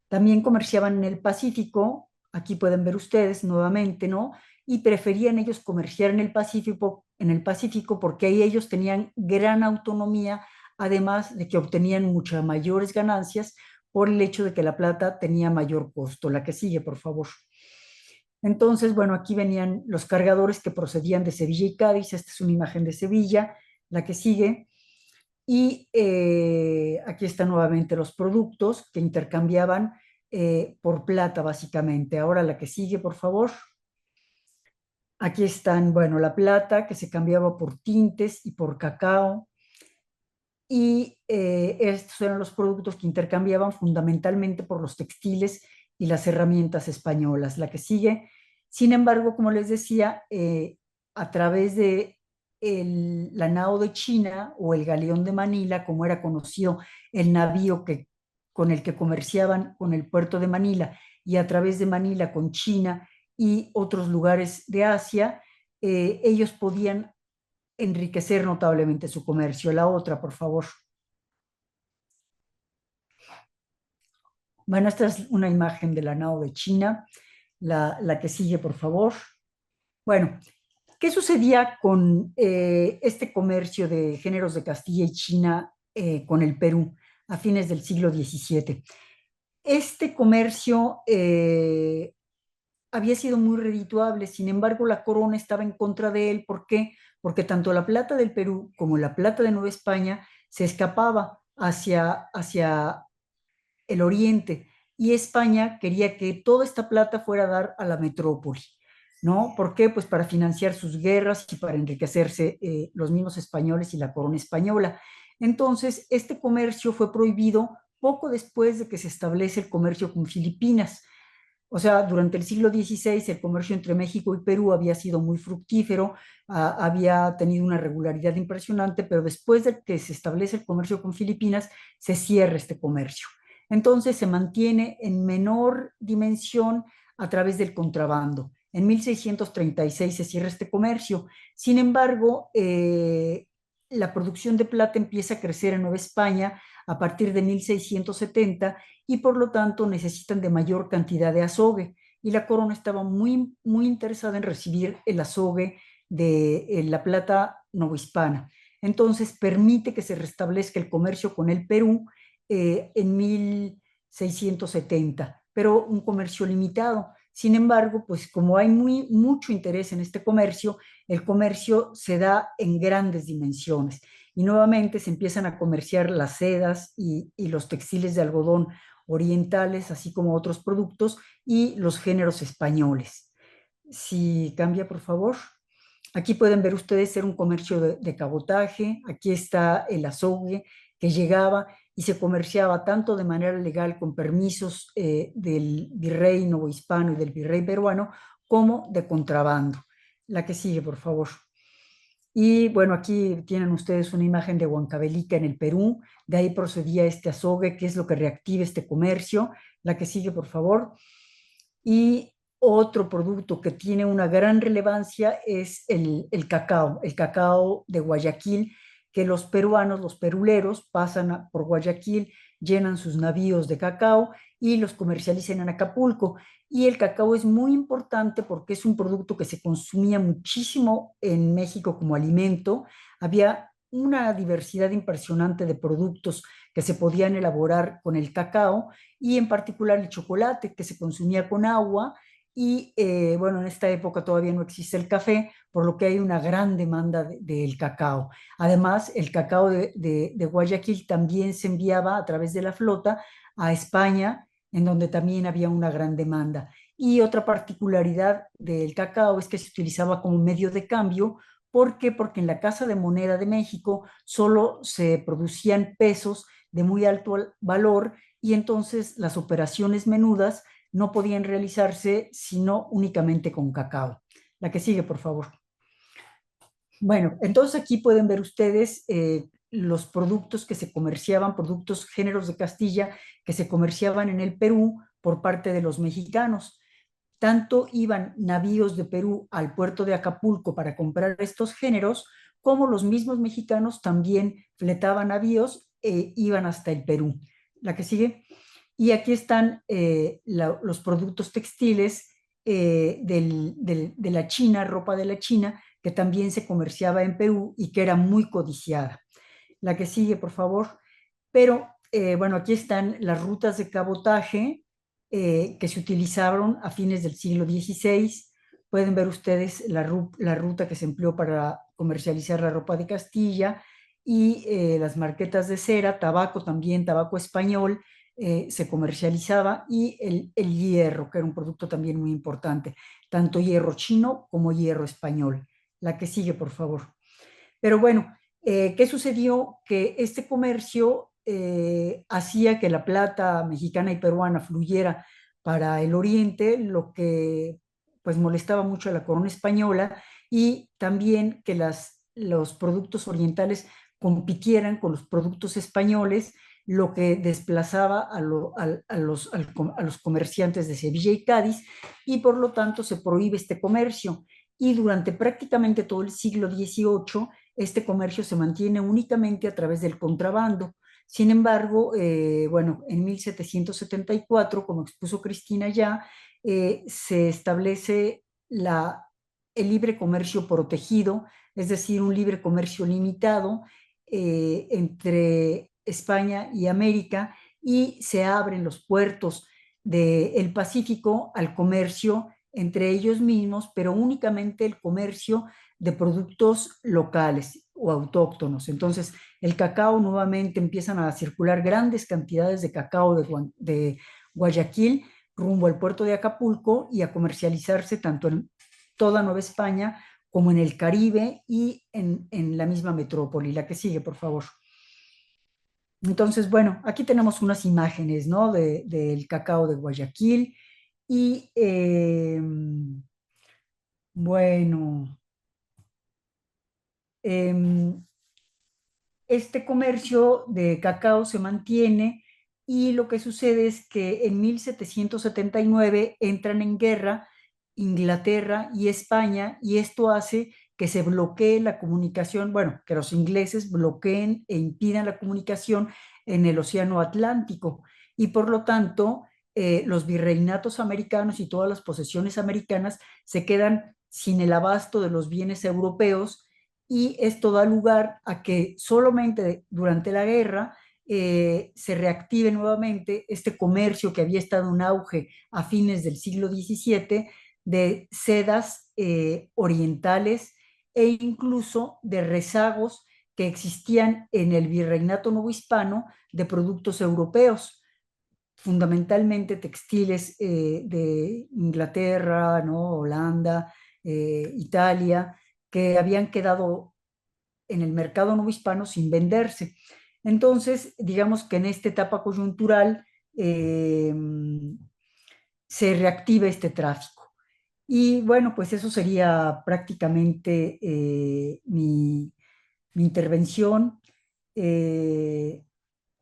También comerciaban en el Pacífico. Aquí pueden ver ustedes nuevamente, ¿no? Y preferían ellos comerciar en el Pacífico porque ahí ellos tenían gran autonomía, además de que obtenían muchas mayores ganancias por el hecho de que la plata tenía mayor costo. La que sigue, por favor. Entonces, bueno, aquí venían los cargadores que procedían de Sevilla y Cádiz. Esta es una imagen de Sevilla. La que sigue. Y aquí están nuevamente los productos que intercambiaban por plata, básicamente. Ahora la que sigue, por favor. Aquí están, bueno, la plata que se cambiaba por tintes y por cacao. Y estos eran los productos que intercambiaban fundamentalmente por los textiles y las herramientas españolas. La que sigue. Sin embargo, como les decía, a través de la nao de China, o el galeón de Manila, como era conocido el navío con el que comerciaban con el puerto de Manila, y a través de Manila con China y otros lugares de Asia, ellos podían enriquecer notablemente su comercio. La otra, por favor. Bueno, esta es una imagen de la nao de China. la que sigue, por favor. Bueno, ¿qué sucedía con este comercio de géneros de Castilla y China con el Perú a fines del siglo XVII? Este comercio había sido muy redituable, sin embargo, la corona estaba en contra de él. ¿Por qué? Porque tanto la plata del Perú como la plata de Nueva España se escapaba hacia el oriente, y España quería que toda esta plata fuera a dar a la metrópoli, ¿no? ¿Por qué? Pues para financiar sus guerras y para enriquecerse los mismos españoles y la corona española. Entonces, este comercio fue prohibido poco después de que se establece el comercio con Filipinas. O sea, durante el siglo XVI el comercio entre México y Perú había sido muy fructífero, había tenido una regularidad impresionante, pero después de que se establece el comercio con Filipinas, se cierra este comercio. Entonces se mantiene en menor dimensión a través del contrabando. En 1636 se cierra este comercio. Sin embargo, la producción de plata empieza a crecer en Nueva España a partir de 1670, y por lo tanto necesitan de mayor cantidad de azogue. Y la corona estaba muy, muy interesada en recibir el azogue de la plata novohispana. Entonces permite que se restablezca el comercio con el Perú en 1670, pero un comercio limitado. Sin embargo, pues como hay mucho interés en este comercio, el comercio se da en grandes dimensiones y nuevamente se empiezan a comerciar las sedas y los textiles de algodón orientales, así como otros productos y los géneros españoles. Si cambia, por favor. Aquí pueden ver ustedes, era un comercio de cabotaje. Aquí está el azogue que llegaba y se comerciaba tanto de manera legal con permisos del virrey novohispano y del virrey peruano, como de contrabando. La que sigue, por favor. Y bueno, aquí tienen ustedes una imagen de Huancavelica en el Perú. De ahí procedía este azogue, que es lo que reactiva este comercio. La que sigue, por favor. Y otro producto que tiene una gran relevancia es el cacao de Guayaquil, que los peruanos, los peruleros, pasan por Guayaquil, llenan sus navíos de cacao y los comercializan en Acapulco. Y el cacao es muy importante porque es un producto que se consumía muchísimo en México como alimento. Había una diversidad impresionante de productos que se podían elaborar con el cacao, y en particular el chocolate, que se consumía con agua. Y bueno, en esta época todavía no existe el café, por lo que hay una gran demanda del cacao. Además, el cacao de Guayaquil también se enviaba a través de la flota a España, en donde también había una gran demanda. Y otra particularidad del cacao es que se utilizaba como medio de cambio. ¿Por qué? Porque en la Casa de Moneda de México solo se producían pesos de muy alto valor, y entonces las operaciones menudas no podían realizarse sino únicamente con cacao. La que sigue, por favor. Bueno, entonces aquí pueden ver ustedes los productos que se comerciaban, productos géneros de Castilla que se comerciaban en el Perú por parte de los mexicanos. Tanto iban navíos de Perú al puerto de Acapulco para comprar estos géneros, como los mismos mexicanos también fletaban navíos e iban hasta el Perú. La que sigue. Y aquí están los productos textiles de la China, ropa de la China, que también se comerciaba en Perú y que era muy codiciada. La que sigue, por favor. Pero bueno, aquí están las rutas de cabotaje que se utilizaron a fines del siglo XVI. Pueden ver ustedes la ruta que se empleó para comercializar la ropa de Castilla y las marquetas de cera, tabaco también, tabaco español, se comercializaba, y el hierro, que era un producto también muy importante, tanto hierro chino como hierro español. La que sigue, por favor. Pero bueno, ¿qué sucedió? Que este comercio hacía que la plata mexicana y peruana fluyera para el oriente, lo que pues molestaba mucho a la corona española, y también que los productos orientales compitieran con los productos españoles, lo que desplazaba a los comerciantes de Sevilla y Cádiz, y por lo tanto se prohíbe este comercio. Y durante prácticamente todo el siglo XVIII, este comercio se mantiene únicamente a través del contrabando. Sin embargo, bueno, en 1774, como expuso Cristina ya, se establece el libre comercio protegido, es decir, un libre comercio limitado entre España y América, y se abren los puertos del Pacífico al comercio entre ellos mismos, pero únicamente el comercio de productos locales o autóctonos. Entonces, el cacao nuevamente empiezan a circular grandes cantidades de cacao de Guayaquil rumbo al puerto de Acapulco y a comercializarse tanto en toda Nueva España como en el Caribe y en la misma metrópoli. La que sigue, por favor. Entonces, bueno, aquí tenemos unas imágenes, ¿no? Del cacao de Guayaquil y, bueno, em, este comercio de cacao se mantiene y lo que sucede es que en 1779 entran en guerra Inglaterra y España, y esto hace que se bloquee la comunicación, bueno, que los ingleses bloqueen e impidan la comunicación en el Océano Atlántico, y por lo tanto los virreinatos americanos y todas las posesiones americanas se quedan sin el abasto de los bienes europeos, y esto da lugar a que solamente durante la guerra se reactive nuevamente este comercio que había estado en auge a fines del siglo XVII de sedas orientales e incluso de rezagos que existían en el virreinato novohispano de productos europeos, fundamentalmente textiles de Inglaterra, ¿no? Holanda, Italia, que habían quedado en el mercado novohispano sin venderse. Entonces, digamos que en esta etapa coyuntural se reactiva este tráfico. Y bueno, pues eso sería prácticamente mi intervención. Eh,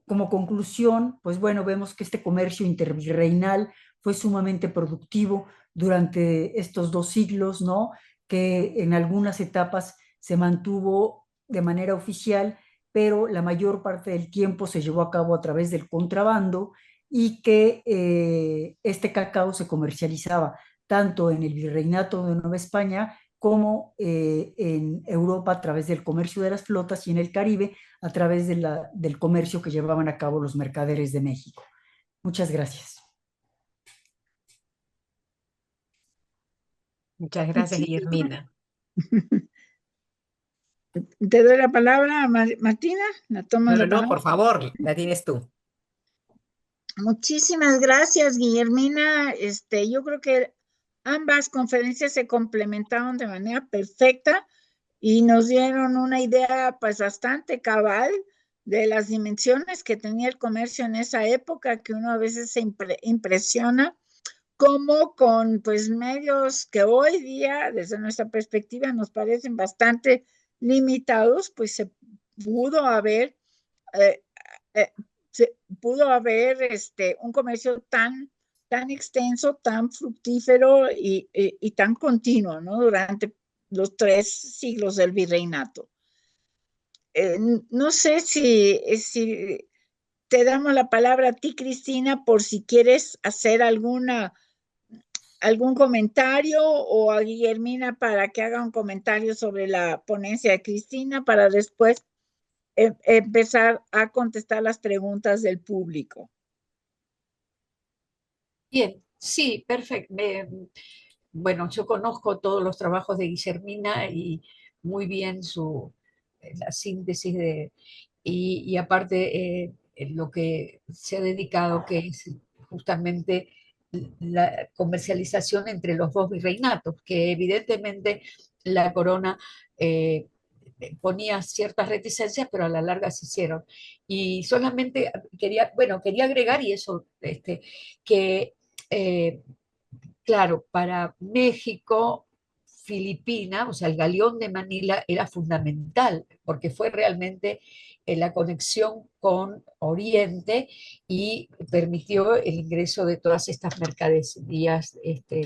Como conclusión, pues bueno, vemos que este comercio intervirreinal fue sumamente productivo durante estos 2 siglos, ¿no? Que en algunas etapas se mantuvo de manera oficial, pero la mayor parte del tiempo se llevó a cabo a través del contrabando, y que este cacao se comercializaba tanto en el Virreinato de Nueva España como en Europa a través del comercio de las flotas, y en el Caribe a través del comercio que llevaban a cabo los mercaderes de México. Muchas gracias.
Muchas gracias,
Muchísimas.
Guillermina.
Te doy la palabra, Martina. ¿La tomas
No, no,
la
no,
palabra?
por favor, la tienes tú.
Muchísimas gracias, Guillermina. Yo creo que ambas conferencias se complementaron de manera perfecta y nos dieron una idea pues bastante cabal de las dimensiones que tenía el comercio en esa época, que uno a veces se impresiona cómo con pues medios que hoy día desde nuestra perspectiva nos parecen bastante limitados, pues se pudo haber eh, eh, pudo haber un comercio tan extenso, tan fructífero y tan continuo, ¿no? Durante los 3 siglos del virreinato. No sé si te damos la palabra a ti, Cristina, por si quieres hacer algún comentario, o a Guillermina para que haga un comentario sobre la ponencia de Cristina, para después empezar a contestar las preguntas del público.
Bien, sí, perfecto. Bueno, yo conozco todos los trabajos de Guillermina y muy bien la síntesis y aparte lo que se ha dedicado, que es justamente la comercialización entre los dos virreinatos, que evidentemente la corona ponía ciertas reticencias, pero a la larga se hicieron. Y solamente quería agregar, y eso, que eh, claro, para México, Filipinas, o sea, el galeón de Manila era fundamental, porque fue realmente la conexión con Oriente y permitió el ingreso de todas estas mercaderías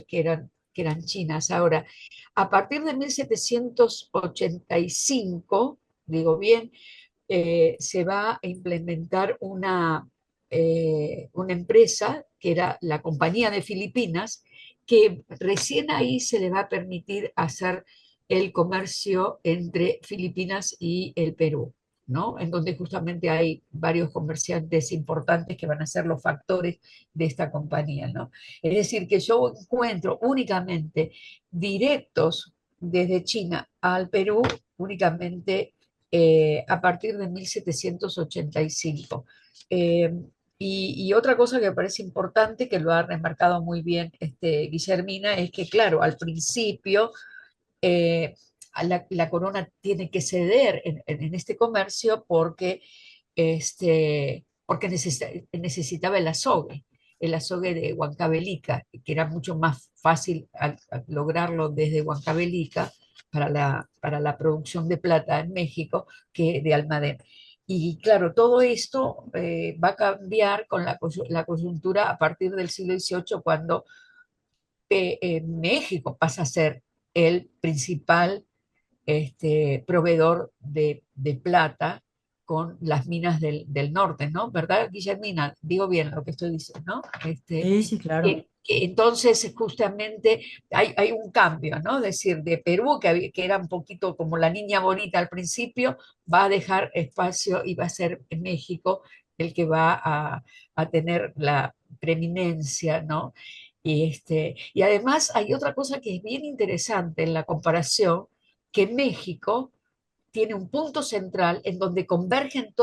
que eran chinas. Ahora, a partir de 1785, digo bien, se va a implementar una empresa que era la Compañía de Filipinas, que recién ahí se le va a permitir hacer el comercio entre Filipinas y el Perú, ¿no? En donde justamente hay varios comerciantes importantes que van a ser los factores de esta compañía, ¿no? Es decir, que yo encuentro únicamente directos desde China al Perú, únicamente a partir de 1785. Y otra cosa que me parece importante, que lo ha remarcado muy bien Guillermina, es que, claro, al principio la corona tiene que ceder en este comercio porque necesitaba el azogue de Huancavelica, que era mucho más fácil al lograrlo desde Huancavelica para la producción de plata en México que de Almadén. Y claro, todo esto va a cambiar con la coyuntura a partir del siglo XVIII, cuando México pasa a ser el principal proveedor de plata con las minas del norte, ¿no? ¿Verdad, Guillermina? Digo bien lo que estoy diciendo, ¿no?
Sí, sí, claro.
Entonces, justamente hay un cambio, ¿no? Es decir, de Perú, que era un poquito como la niña bonita al principio, va a dejar espacio y va a ser México el que va a tener la preeminencia, ¿no? Y además hay otra cosa que es bien interesante en la comparación, que México tiene un punto central en donde convergen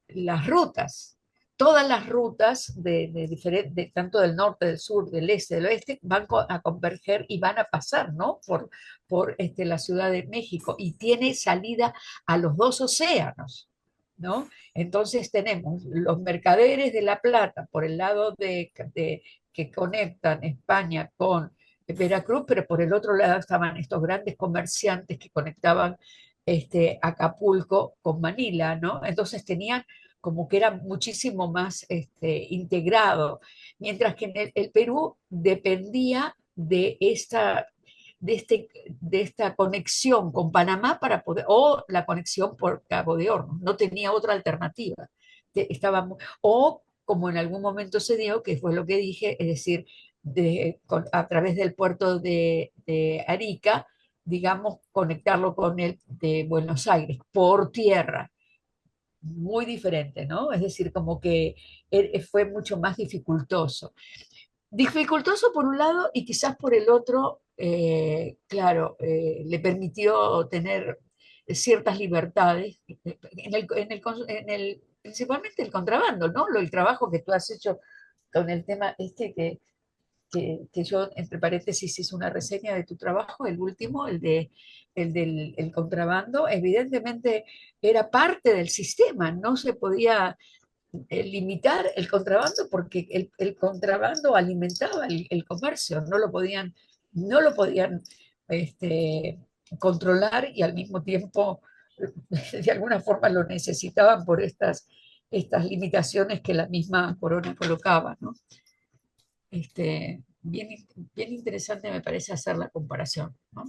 las rutas. Todas las rutas tanto del norte, del sur, del este, del oeste, van a converger y van a pasar, ¿no? Por la Ciudad de México, y tiene salida a los dos océanos, ¿no? Entonces tenemos los mercaderes de La Plata por el lado que conectan España con Veracruz, pero por el otro lado estaban estos grandes comerciantes que conectaban Acapulco con Manila, ¿no? Entonces tenían como que era muchísimo más integrado, mientras que en el Perú dependía de esta conexión con Panamá para poder, o la conexión por Cabo de Hornos, no tenía otra alternativa. O como en algún momento se dio, que fue lo que dije, es decir, a través del puerto de Arica, digamos, conectarlo con el de Buenos Aires por tierra. Muy diferente, ¿no? Es decir, como que fue mucho más dificultoso. Dificultoso por un lado y quizás por el otro, claro, le permitió tener ciertas libertades, principalmente el contrabando, ¿no? El trabajo que tú has hecho con el tema que yo, entre paréntesis, hice una reseña de tu trabajo, el último, el contrabando, evidentemente era parte del sistema, no se podía limitar el contrabando porque el contrabando alimentaba el comercio, no lo podían controlar, y al mismo tiempo de alguna forma lo necesitaban por estas limitaciones que la misma corona colocaba, ¿no? Bien, bien interesante me parece hacer la comparación, ¿no?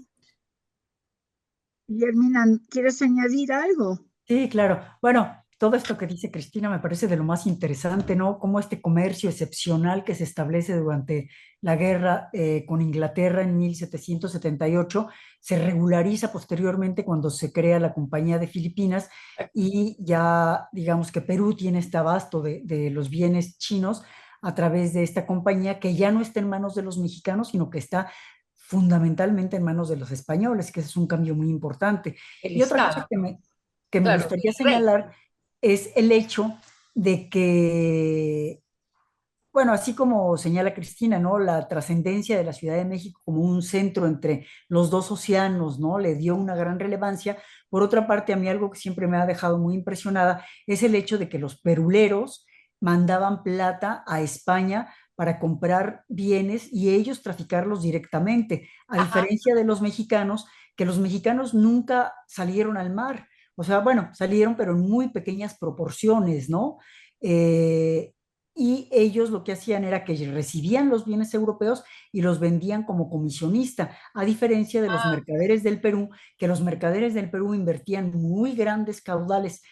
Guillermina, ¿quieres añadir algo?
Sí, claro. Bueno, todo esto que dice Cristina me parece de lo más interesante, ¿no? Cómo este comercio excepcional que se establece durante la guerra con Inglaterra en 1778 se regulariza posteriormente cuando se crea la Compañía de Filipinas, y ya digamos que Perú tiene este abasto de los bienes chinos a través de esta compañía, que ya no está en manos de los mexicanos, sino que está fundamentalmente en manos de los españoles, que ese es un cambio muy importante.
El
Y otra cosa
Estado,
que me
claro,
gustaría
el rey.
señalar es el hecho de que, bueno, así como señala Cristina, ¿no? La trascendencia de la Ciudad de México como un centro entre los dos océanos, ¿no? Le dio una gran relevancia. Por otra parte, a mí algo que siempre me ha dejado muy impresionada es el hecho de que los peruleros mandaban plata a España para comprar bienes y ellos traficarlos directamente, a
Ajá.
diferencia de los mexicanos, que los mexicanos nunca salieron al mar. O sea, bueno, salieron, pero en muy pequeñas proporciones, ¿no? Eh, y ellos lo que hacían era que recibían los bienes europeos y los vendían como comisionista, a diferencia de los
Ah,
mercaderes del Perú, que los mercaderes del Perú invertían muy grandes caudales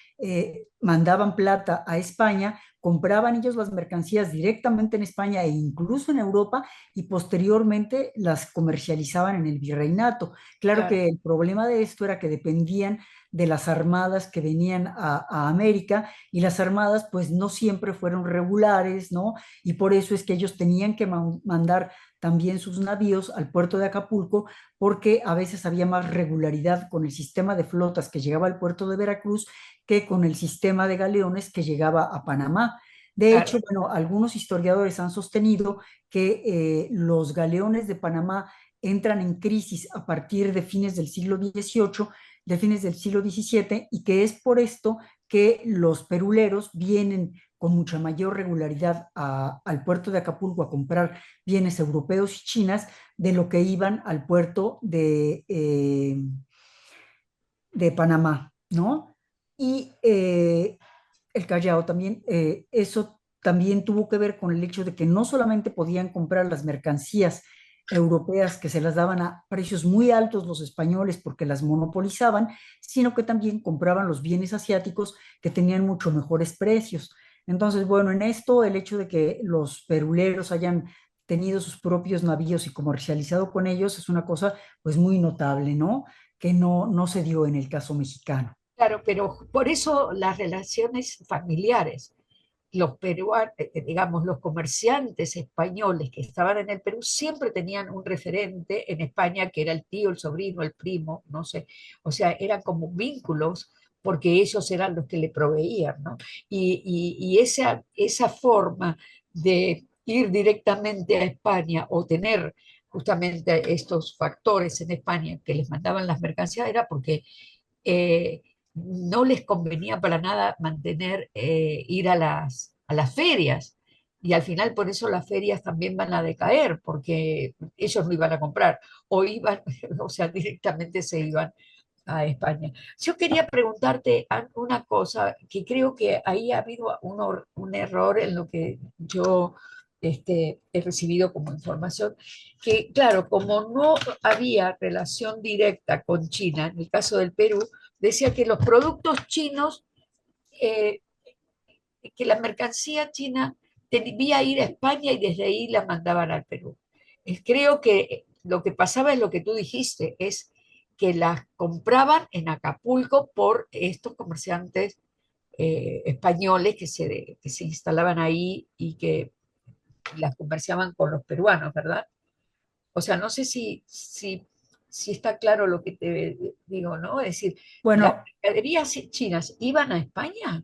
mandaban plata a España, compraban ellos las mercancías directamente en España e incluso en Europa y posteriormente las comercializaban en el virreinato. Claro
Claro,
que el problema de esto era que dependían de las armadas que venían a América y las armadas pues no siempre fueron regulares, ¿no? Y por eso es que ellos tenían que mandar también sus navíos al puerto de Acapulco porque a veces había más regularidad con el sistema de flotas que llegaba al puerto de Veracruz que con el sistema de galeones que llegaba a Panamá. De hecho,
claro.
bueno, algunos historiadores han sostenido que los galeones de Panamá entran en crisis a partir de fines del siglo XVIII, de fines del siglo XVII, y que es por esto que los peruleros vienen con mucha mayor regularidad al puerto de Acapulco a comprar bienes europeos y chinas de lo que iban al puerto de Panamá, ¿no? Y el Callao también, eso también tuvo que ver con el hecho de que no solamente podían comprar las mercancías europeas que se las daban a precios muy altos los españoles porque las monopolizaban, sino que también compraban los bienes asiáticos que tenían mucho mejores precios. Entonces, bueno, en esto el hecho de que los peruleros hayan tenido sus propios navíos y comercializado con ellos es una cosa pues muy notable, ¿no? Que no se dio en el caso mexicano.
Claro, pero por eso las relaciones familiares, los peruanos, digamos, los comerciantes españoles que estaban en el Perú siempre tenían un referente en España que era el tío, el sobrino, el primo, no sé, o sea, eran como vínculos porque ellos eran los que le proveían, ¿no? Y esa forma de ir directamente a España o tener justamente estos factores en España que les mandaban las mercancías era porque eh, no les convenía para nada mantener, ir a las ferias. Y al final por eso las ferias también van a decaer, porque ellos no iban a comprar, o iban, o sea, directamente se iban a España. Yo quería preguntarte una cosa, que creo que ahí ha habido un error en lo que yo he recibido como información, que claro, como no había relación directa con China, en el caso del Perú, decía que los productos chinos, eh, que la mercancía china debía ir a España y desde ahí la mandaban al Perú. Creo que lo que pasaba es lo que tú dijiste, es que las compraban en Acapulco por estos comerciantes españoles que se instalaban ahí y que las comerciaban con los peruanos, ¿verdad? O sea, no sé si está claro lo que te digo, ¿no? Es decir, las
Bueno,
mercaderías chinas iban a España.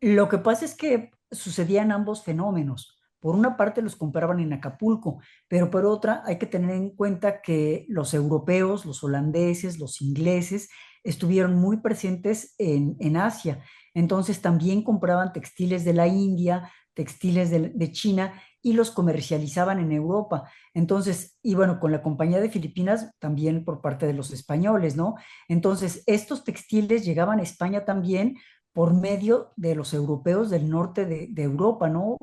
lo que pasa es que sucedían ambos fenómenos. Por una parte los compraban en Acapulco, pero por otra hay que tener en cuenta que los europeos, los holandeses, los ingleses estuvieron muy presentes en Asia. Entonces también compraban textiles de la India, textiles de China y los comercializaban en Europa. Entonces, y bueno, con la Compañía de Filipinas también por parte de los españoles, ¿no? Entonces, estos textiles llegaban a España también por medio de los europeos del norte de Europa, ¿no?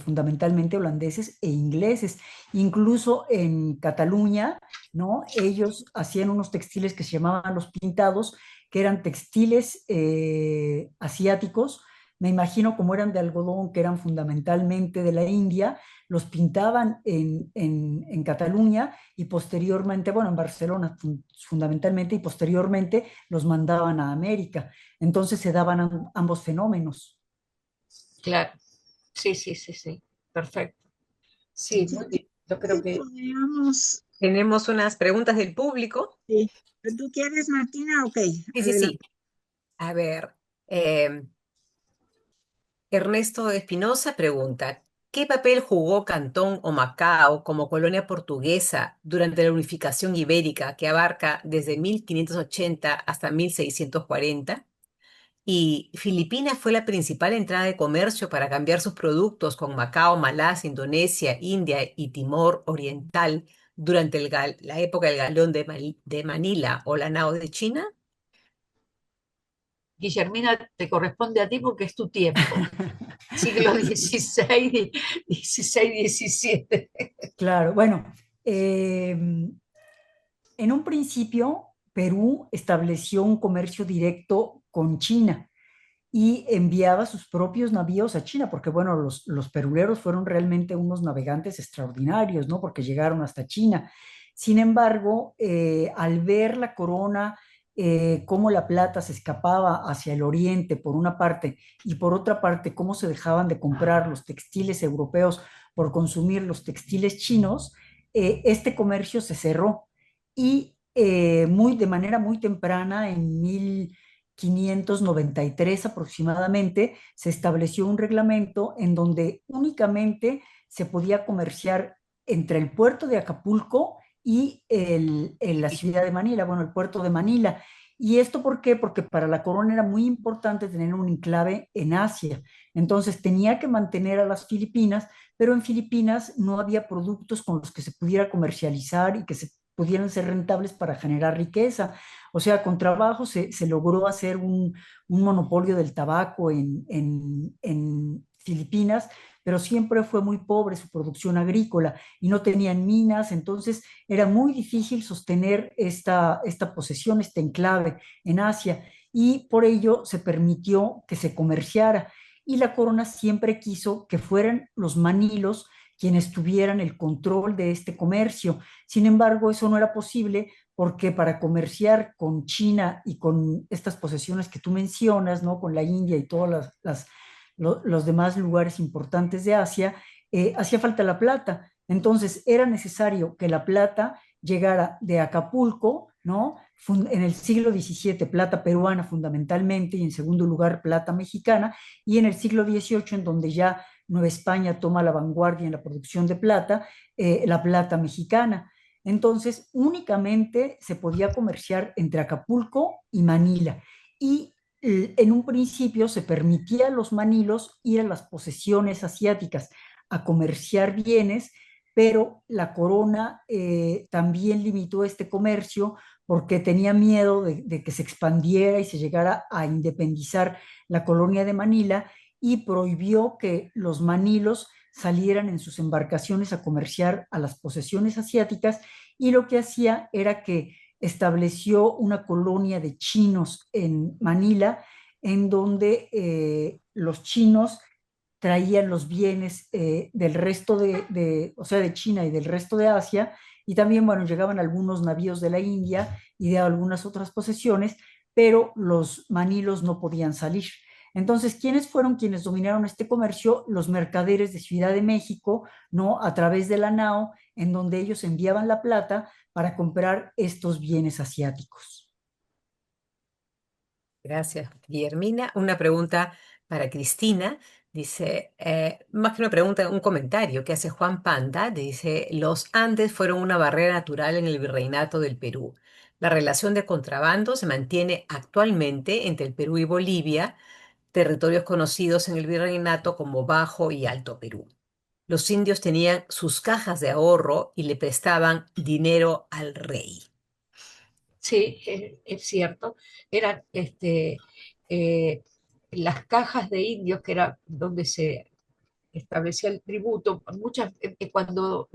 Fundamentalmente holandeses e ingleses. Incluso en Cataluña, ¿no? Ellos hacían unos textiles que se llamaban los pintados, que eran textiles asiáticos. Me imagino como eran de algodón, que eran fundamentalmente de la India, los pintaban en Cataluña y posteriormente, bueno, en Barcelona fundamentalmente, y posteriormente los mandaban a América. Entonces se daban ambos fenómenos.
Claro, sí, sí, sí, sí, perfecto. Sí,
Sí,
muy bien. Yo creo
sí,
que
podríamos,
Tenemos unas preguntas del público.
sí. ¿Tú quieres, Martina? Ok,
Sí, sí,
adelante.
sí. A ver, eh, Ernesto Espinosa pregunta, ¿qué papel jugó Cantón o Macao como colonia portuguesa durante la unificación ibérica que abarca desde 1580 hasta 1640? Y Filipinas fue la principal entrada de comercio para cambiar sus productos con Macao, Malasia, Indonesia, India y Timor Oriental durante la época del galeón de Manila o la nao de China.
Guillermina te corresponde a ti porque es tu tiempo. Siglo XVI, XVI, XVII.
Claro, bueno, en un principio Perú estableció un comercio directo con China y enviaba sus propios navíos a China, porque bueno, los peruleros fueron realmente unos navegantes extraordinarios, ¿no? Porque llegaron hasta China. Sin embargo, al ver la corona, cómo la plata se escapaba hacia el oriente por una parte y por otra parte cómo se dejaban de comprar los textiles europeos por consumir los textiles chinos, este comercio se cerró y de manera muy temprana, en 1593 aproximadamente, se estableció un reglamento en donde únicamente se podía comerciar entre el puerto de Acapulco y la ciudad de Manila, bueno, el puerto de Manila. ¿Y esto por qué? Porque para la corona era muy importante tener un enclave en Asia. Entonces tenía que mantener a las Filipinas, pero en Filipinas no había productos con los que se pudiera comercializar y que se pudieran ser rentables para generar riqueza. O sea, con trabajo se logró hacer un monopolio del tabaco en Filipinas, pero siempre fue muy pobre su producción agrícola y no tenían minas, entonces era muy difícil sostener esta posesión, este enclave en Asia, y por ello se permitió que se comerciara. Y la corona siempre quiso que fueran los manilos quienes tuvieran el control de este comercio. Sin embargo, eso no era posible porque para comerciar con China y con estas posesiones que tú mencionas, ¿no? Con la India y todos los demás lugares importantes de Asia, hacía falta la plata. Entonces era necesario que la plata llegara de Acapulco, ¿no? En el siglo XVII, plata peruana fundamentalmente, y en segundo lugar, plata mexicana, y en el siglo XVIII, en donde ya Nueva España toma la vanguardia en la producción de plata, la plata mexicana. Entonces, únicamente se podía comerciar entre Acapulco y Manila. Y en un principio se permitía a los manilos ir a las posesiones asiáticas a comerciar bienes, pero la corona también limitó este comercio porque tenía miedo de que se expandiera y se llegara a independizar la colonia de Manila, y prohibió que los manilos salieran en sus embarcaciones a comerciar a las posesiones asiáticas, y lo que hacía era que estableció una colonia de chinos en Manila, en donde los chinos traían los bienes del resto o sea, de China y del resto de Asia, y también, bueno, llegaban algunos navíos de la India y de algunas otras posesiones, pero los manilos no podían salir. Entonces, ¿quiénes fueron quienes dominaron este comercio? Los mercaderes de Ciudad de México, ¿no? A través de la nao, en donde ellos enviaban la plata para comprar estos bienes asiáticos.
Gracias, Guillermina. Una pregunta para Cristina. Dice, más que una pregunta, un comentario que hace Juan Panda. Dice, los Andes fueron una barrera natural en el virreinato del Perú. La relación de contrabando se mantiene actualmente entre el Perú y Bolivia, territorios conocidos en el virreinato como Bajo y Alto Perú. Los indios tenían sus cajas de ahorro y le prestaban dinero al rey.
Sí, es cierto. Eran eh, las cajas de indios, que era donde se establecía el tributo. Es que cuando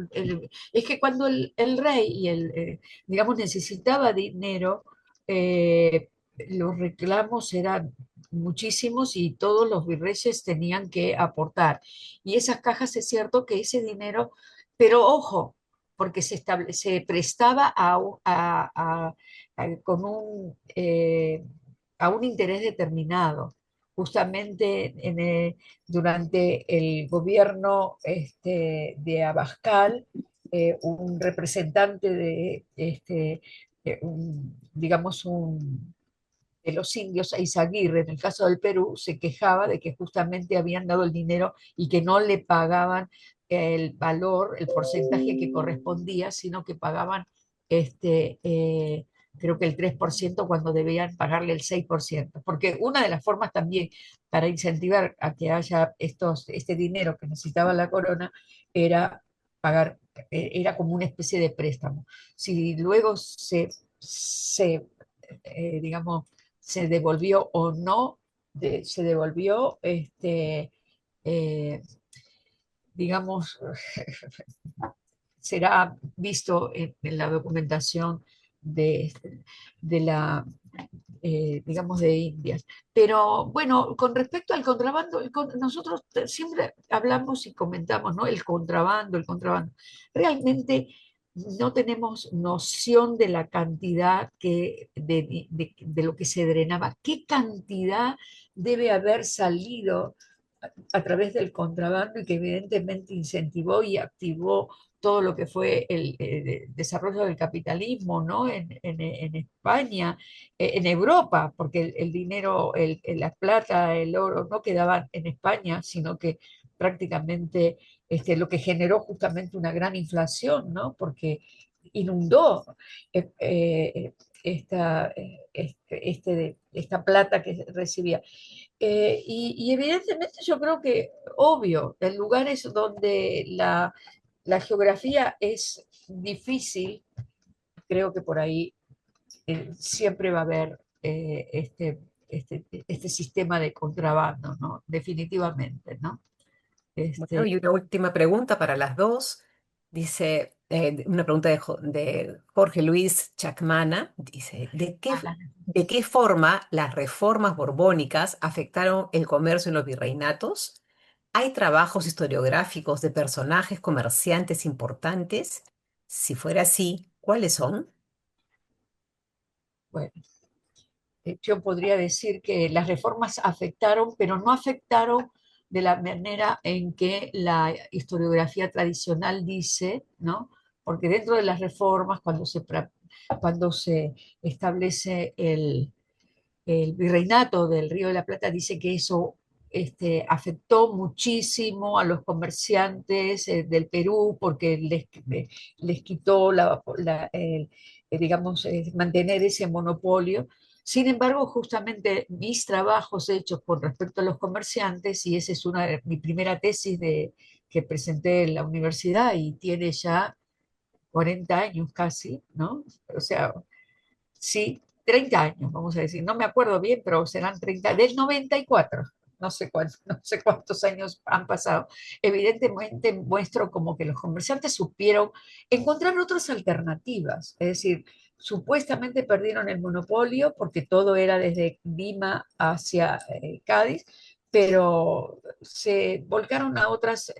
el rey y digamos, necesitaba dinero, los reclamos eran muchísimos y todos los virreyes tenían que aportar. Y esas cajas, es cierto que ese dinero, pero ojo, porque se prestaba con a un interés determinado. Justamente durante el gobierno de Abascal, un representante digamos, de los indios, Eizaguirre, en el caso del Perú, se quejaba de que justamente habían dado el dinero y que no le pagaban el valor, el porcentaje que correspondía, sino que pagaban creo que el 3% cuando debían pagarle el 6%. Porque una de las formas también para incentivar a que haya este dinero que necesitaba la corona era pagar, era como una especie de préstamo. Si luego digamos, se devolvió o no, se devolvió, eh, digamos, será visto en la documentación de, de la, digamos, de Indias. Pero bueno, con respecto al contrabando, nosotros siempre hablamos y comentamos, ¿no? El contrabando, el contrabando. Realmente no tenemos noción de la cantidad de lo que se drenaba. ¿Qué cantidad debe haber salido a través del contrabando y que evidentemente incentivó y activó todo lo que fue el desarrollo del capitalismo, ¿no? En España, en Europa, porque el dinero, la plata, el oro no quedaban en España, sino que prácticamente lo que generó justamente una gran inflación, ¿no? Porque inundó esta plata que recibía. Y evidentemente yo creo que, obvio, en lugares donde la geografía es difícil, creo que por ahí siempre va a haber este sistema de contrabando, ¿no? Definitivamente, ¿no?
Bueno,
Este,
y una última pregunta para las dos. Dice, una pregunta de Jorge Luis Chacmana. Dice, ¿de qué forma las reformas borbónicas afectaron el comercio en los virreinatos? ¿Hay trabajos historiográficos de personajes comerciantes importantes? Si fuera así, ¿cuáles son?
bueno, yo podría decir que las reformas afectaron, pero no afectaron de la manera en que la historiografía tradicional dice, ¿no? Porque dentro de las reformas, cuando se establece el virreinato del Río de la Plata, dice que eso afectó muchísimo a los comerciantes del Perú porque les quitó digamos, mantener ese monopolio. Sin embargo, justamente mis trabajos hechos con respecto a los comerciantes, y esa es mi primera tesis que presenté en la universidad y tiene ya 40 años casi, ¿no? O sea, sí, 30 años, vamos a decir, no me acuerdo bien, pero serán 30, del 94, no sé cuántos años han pasado. Evidentemente muestro como que los comerciantes supieron encontrar otras alternativas, es decir, supuestamente perdieron el monopolio porque todo era desde Lima hacia Cádiz, pero se volcaron a otras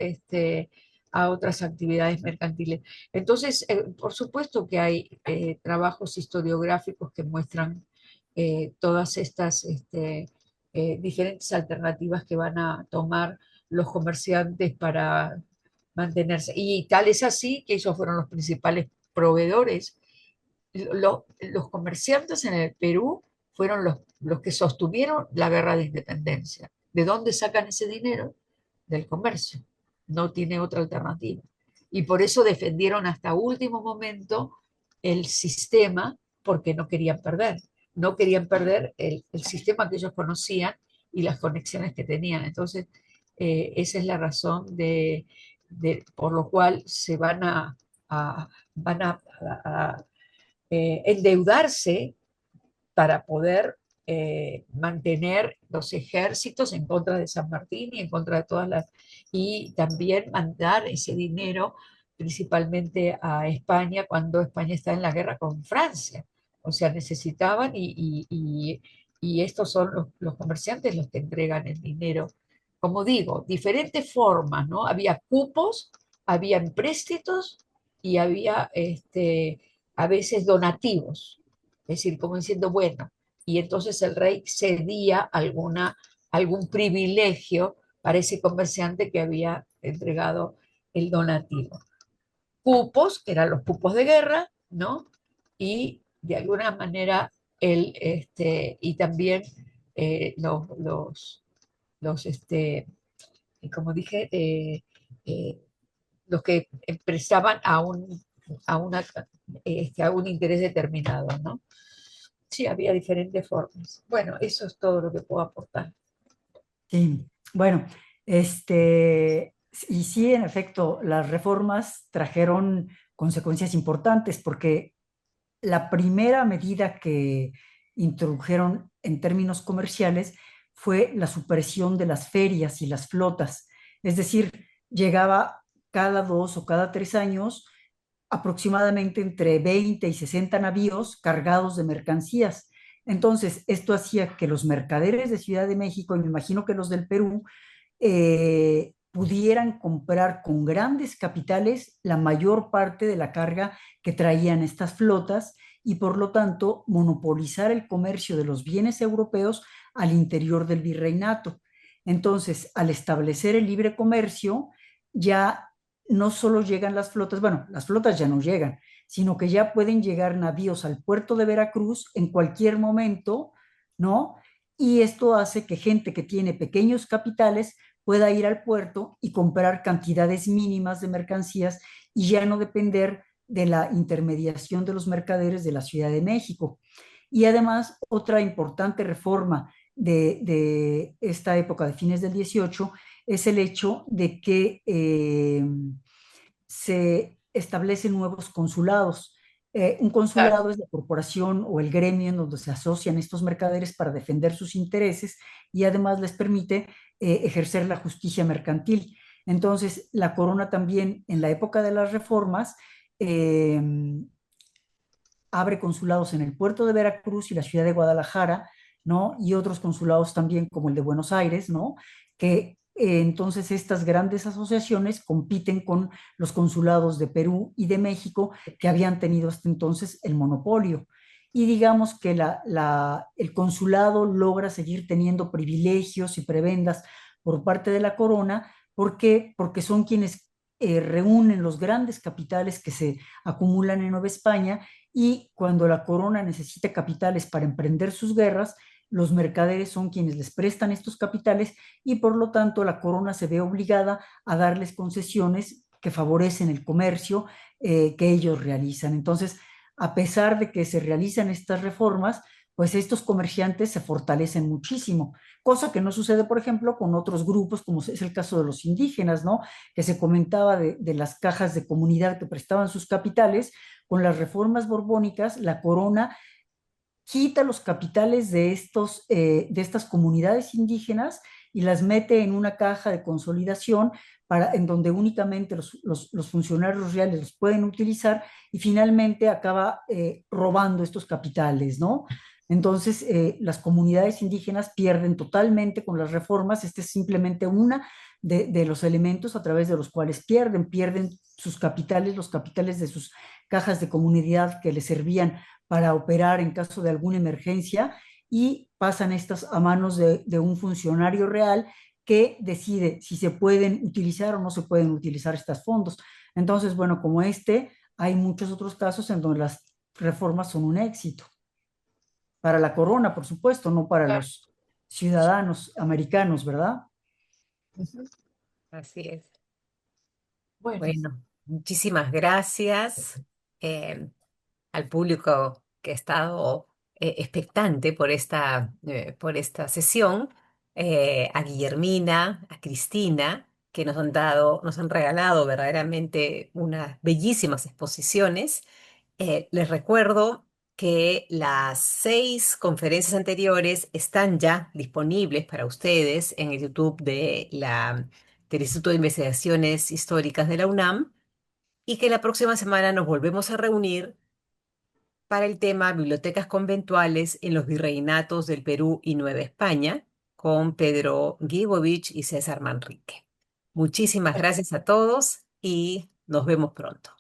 actividades mercantiles. Entonces, por supuesto que hay trabajos historiográficos que muestran todas estas diferentes alternativas que van a tomar los comerciantes para mantenerse. Y tal es así que ellos fueron los principales proveedores. Los comerciantes en el Perú fueron los que sostuvieron la guerra de independencia. ¿De dónde sacan ese dinero? Del comercio. No tiene otra alternativa. Y por eso defendieron hasta último momento el sistema, porque no querían perder. No querían perder el sistema que ellos conocían y las conexiones que tenían. Entonces, esa es la razón por lo cual se van a endeudarse para poder mantener los ejércitos en contra de San Martín y en contra de todas las... y también mandar ese dinero principalmente a España cuando España está en la guerra con Francia. O sea, necesitaban y estos son los comerciantes los que entregan el dinero. Como digo, diferentes formas, ¿no? Había cupos, había empréstitos y había a veces donativos. Es decir, como diciendo, bueno, y entonces el rey cedía algún privilegio para ese comerciante que había entregado el donativo. Cupos, que eran los cupos de guerra, ¿no? Y de alguna manera, y también como dije, los que expresaban a un interés determinado, ¿no? Sí, había diferentes formas. Bueno, eso es todo lo que puedo aportar.
Sí, bueno, y sí, en efecto, las reformas trajeron consecuencias importantes porque la primera medida que introdujeron en términos comerciales fue la supresión de las ferias y las flotas. Es decir, llegaba cada 2 o cada 3 años aproximadamente entre 20 y 60 navíos cargados de mercancías. Entonces, esto hacía que los mercaderes de Ciudad de México, y me imagino que los del Perú, pudieran comprar con grandes capitales la mayor parte de la carga que traían estas flotas y por lo tanto monopolizar el comercio de los bienes europeos al interior del virreinato. Entonces, al establecer el libre comercio, ya no solo llegan las flotas, bueno, las flotas ya no llegan, sino que ya pueden llegar navíos al puerto de Veracruz en cualquier momento, ¿no? Y esto hace que gente que tiene pequeños capitales pueda ir al puerto y comprar cantidades mínimas de mercancías y ya no depender de la intermediación de los mercaderes de la Ciudad de México. Y además, otra importante reforma de esta época de fines del 18 es el hecho de que se establecen nuevos consulados. Un
Claro,
consulado es la corporación o el gremio en donde se asocian estos mercaderes para defender sus intereses y además les permite ejercer la justicia mercantil. Entonces, la corona también en la época de las reformas eh, abre consulados en el puerto de Veracruz y la ciudad de Guadalajara, ¿no? Y otros consulados también como el de Buenos Aires, ¿no? Que entonces estas grandes asociaciones compiten con los consulados de Perú y de México que habían tenido hasta entonces el monopolio. Y digamos que el consulado logra seguir teniendo privilegios y prebendas por parte de la corona. ¿Por qué? Porque son quienes reúnen los grandes capitales que se acumulan en Nueva España y cuando la corona necesita capitales para emprender sus guerras, los mercaderes son quienes les prestan estos capitales y por lo tanto la corona se ve obligada a darles concesiones que favorecen el comercio que ellos realizan. Entonces, a pesar de que se realizan estas reformas, pues estos comerciantes se fortalecen muchísimo, cosa que no sucede, por ejemplo, con otros grupos, como es el caso de los indígenas, ¿no? Que se comentaba de las cajas de comunidad que prestaban sus capitales. Con las reformas borbónicas, la corona quita los capitales de estas comunidades indígenas y las mete en una caja de consolidación en donde únicamente los funcionarios reales los pueden utilizar y finalmente acaba robando estos capitales, ¿no? Entonces, las comunidades indígenas pierden totalmente con las reformas. Este es simplemente una de los elementos a través de los cuales pierden sus capitales, los capitales de sus cajas de comunidad que les servían para operar en caso de alguna emergencia y pasan estas a manos de un funcionario real que decide si se pueden utilizar o no se pueden utilizar estos fondos. Entonces, bueno, como hay muchos otros casos en donde las reformas son un éxito. Para la corona, por supuesto, no para
claro.
los ciudadanos americanos, ¿verdad?
Ujú.
Así es.
Bueno,
Bueno, muchísimas gracias al público que ha estado expectante por esta sesión, a Guillermina, a Cristina, que nos han regalado verdaderamente unas bellísimas exposiciones. Les recuerdo que las 6 conferencias anteriores están ya disponibles para ustedes en el YouTube del Instituto de Investigaciones Históricas de la UNAM y que la próxima semana nos volvemos a reunir para el tema Bibliotecas conventuales en los virreinatos del Perú y Nueva España con Pedro Guibovich y César Manrique. Muchísimas gracias a todos y nos vemos pronto.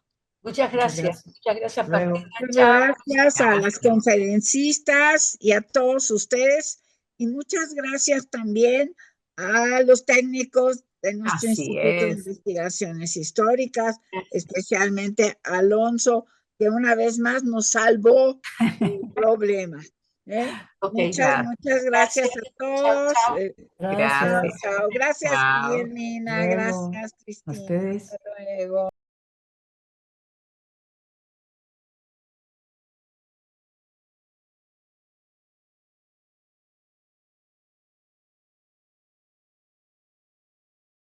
muchas
Muchas
gracias.
gracias.
Muchas gracias,
Luego.
Martina.
Muchas
Chao.
gracias a las
Gracias.
conferencistas y a todos ustedes. Y muchas gracias también a los técnicos de nuestro
Así
Instituto de
es.
Investigaciones Históricas,
Gracias.
especialmente a Alonso, que una vez más nos salvó el problema. ¿Eh?
Ok,
Muchas,
Gracias.
muchas gracias
gracias.
a
Chao,
todos.
chao.
Chao,
Gracias.
Gracias.
chao. Gracias,
Chao.
Guillermina.
Luego.
Gracias,
A
Cristina.
ustedes.
Hasta luego.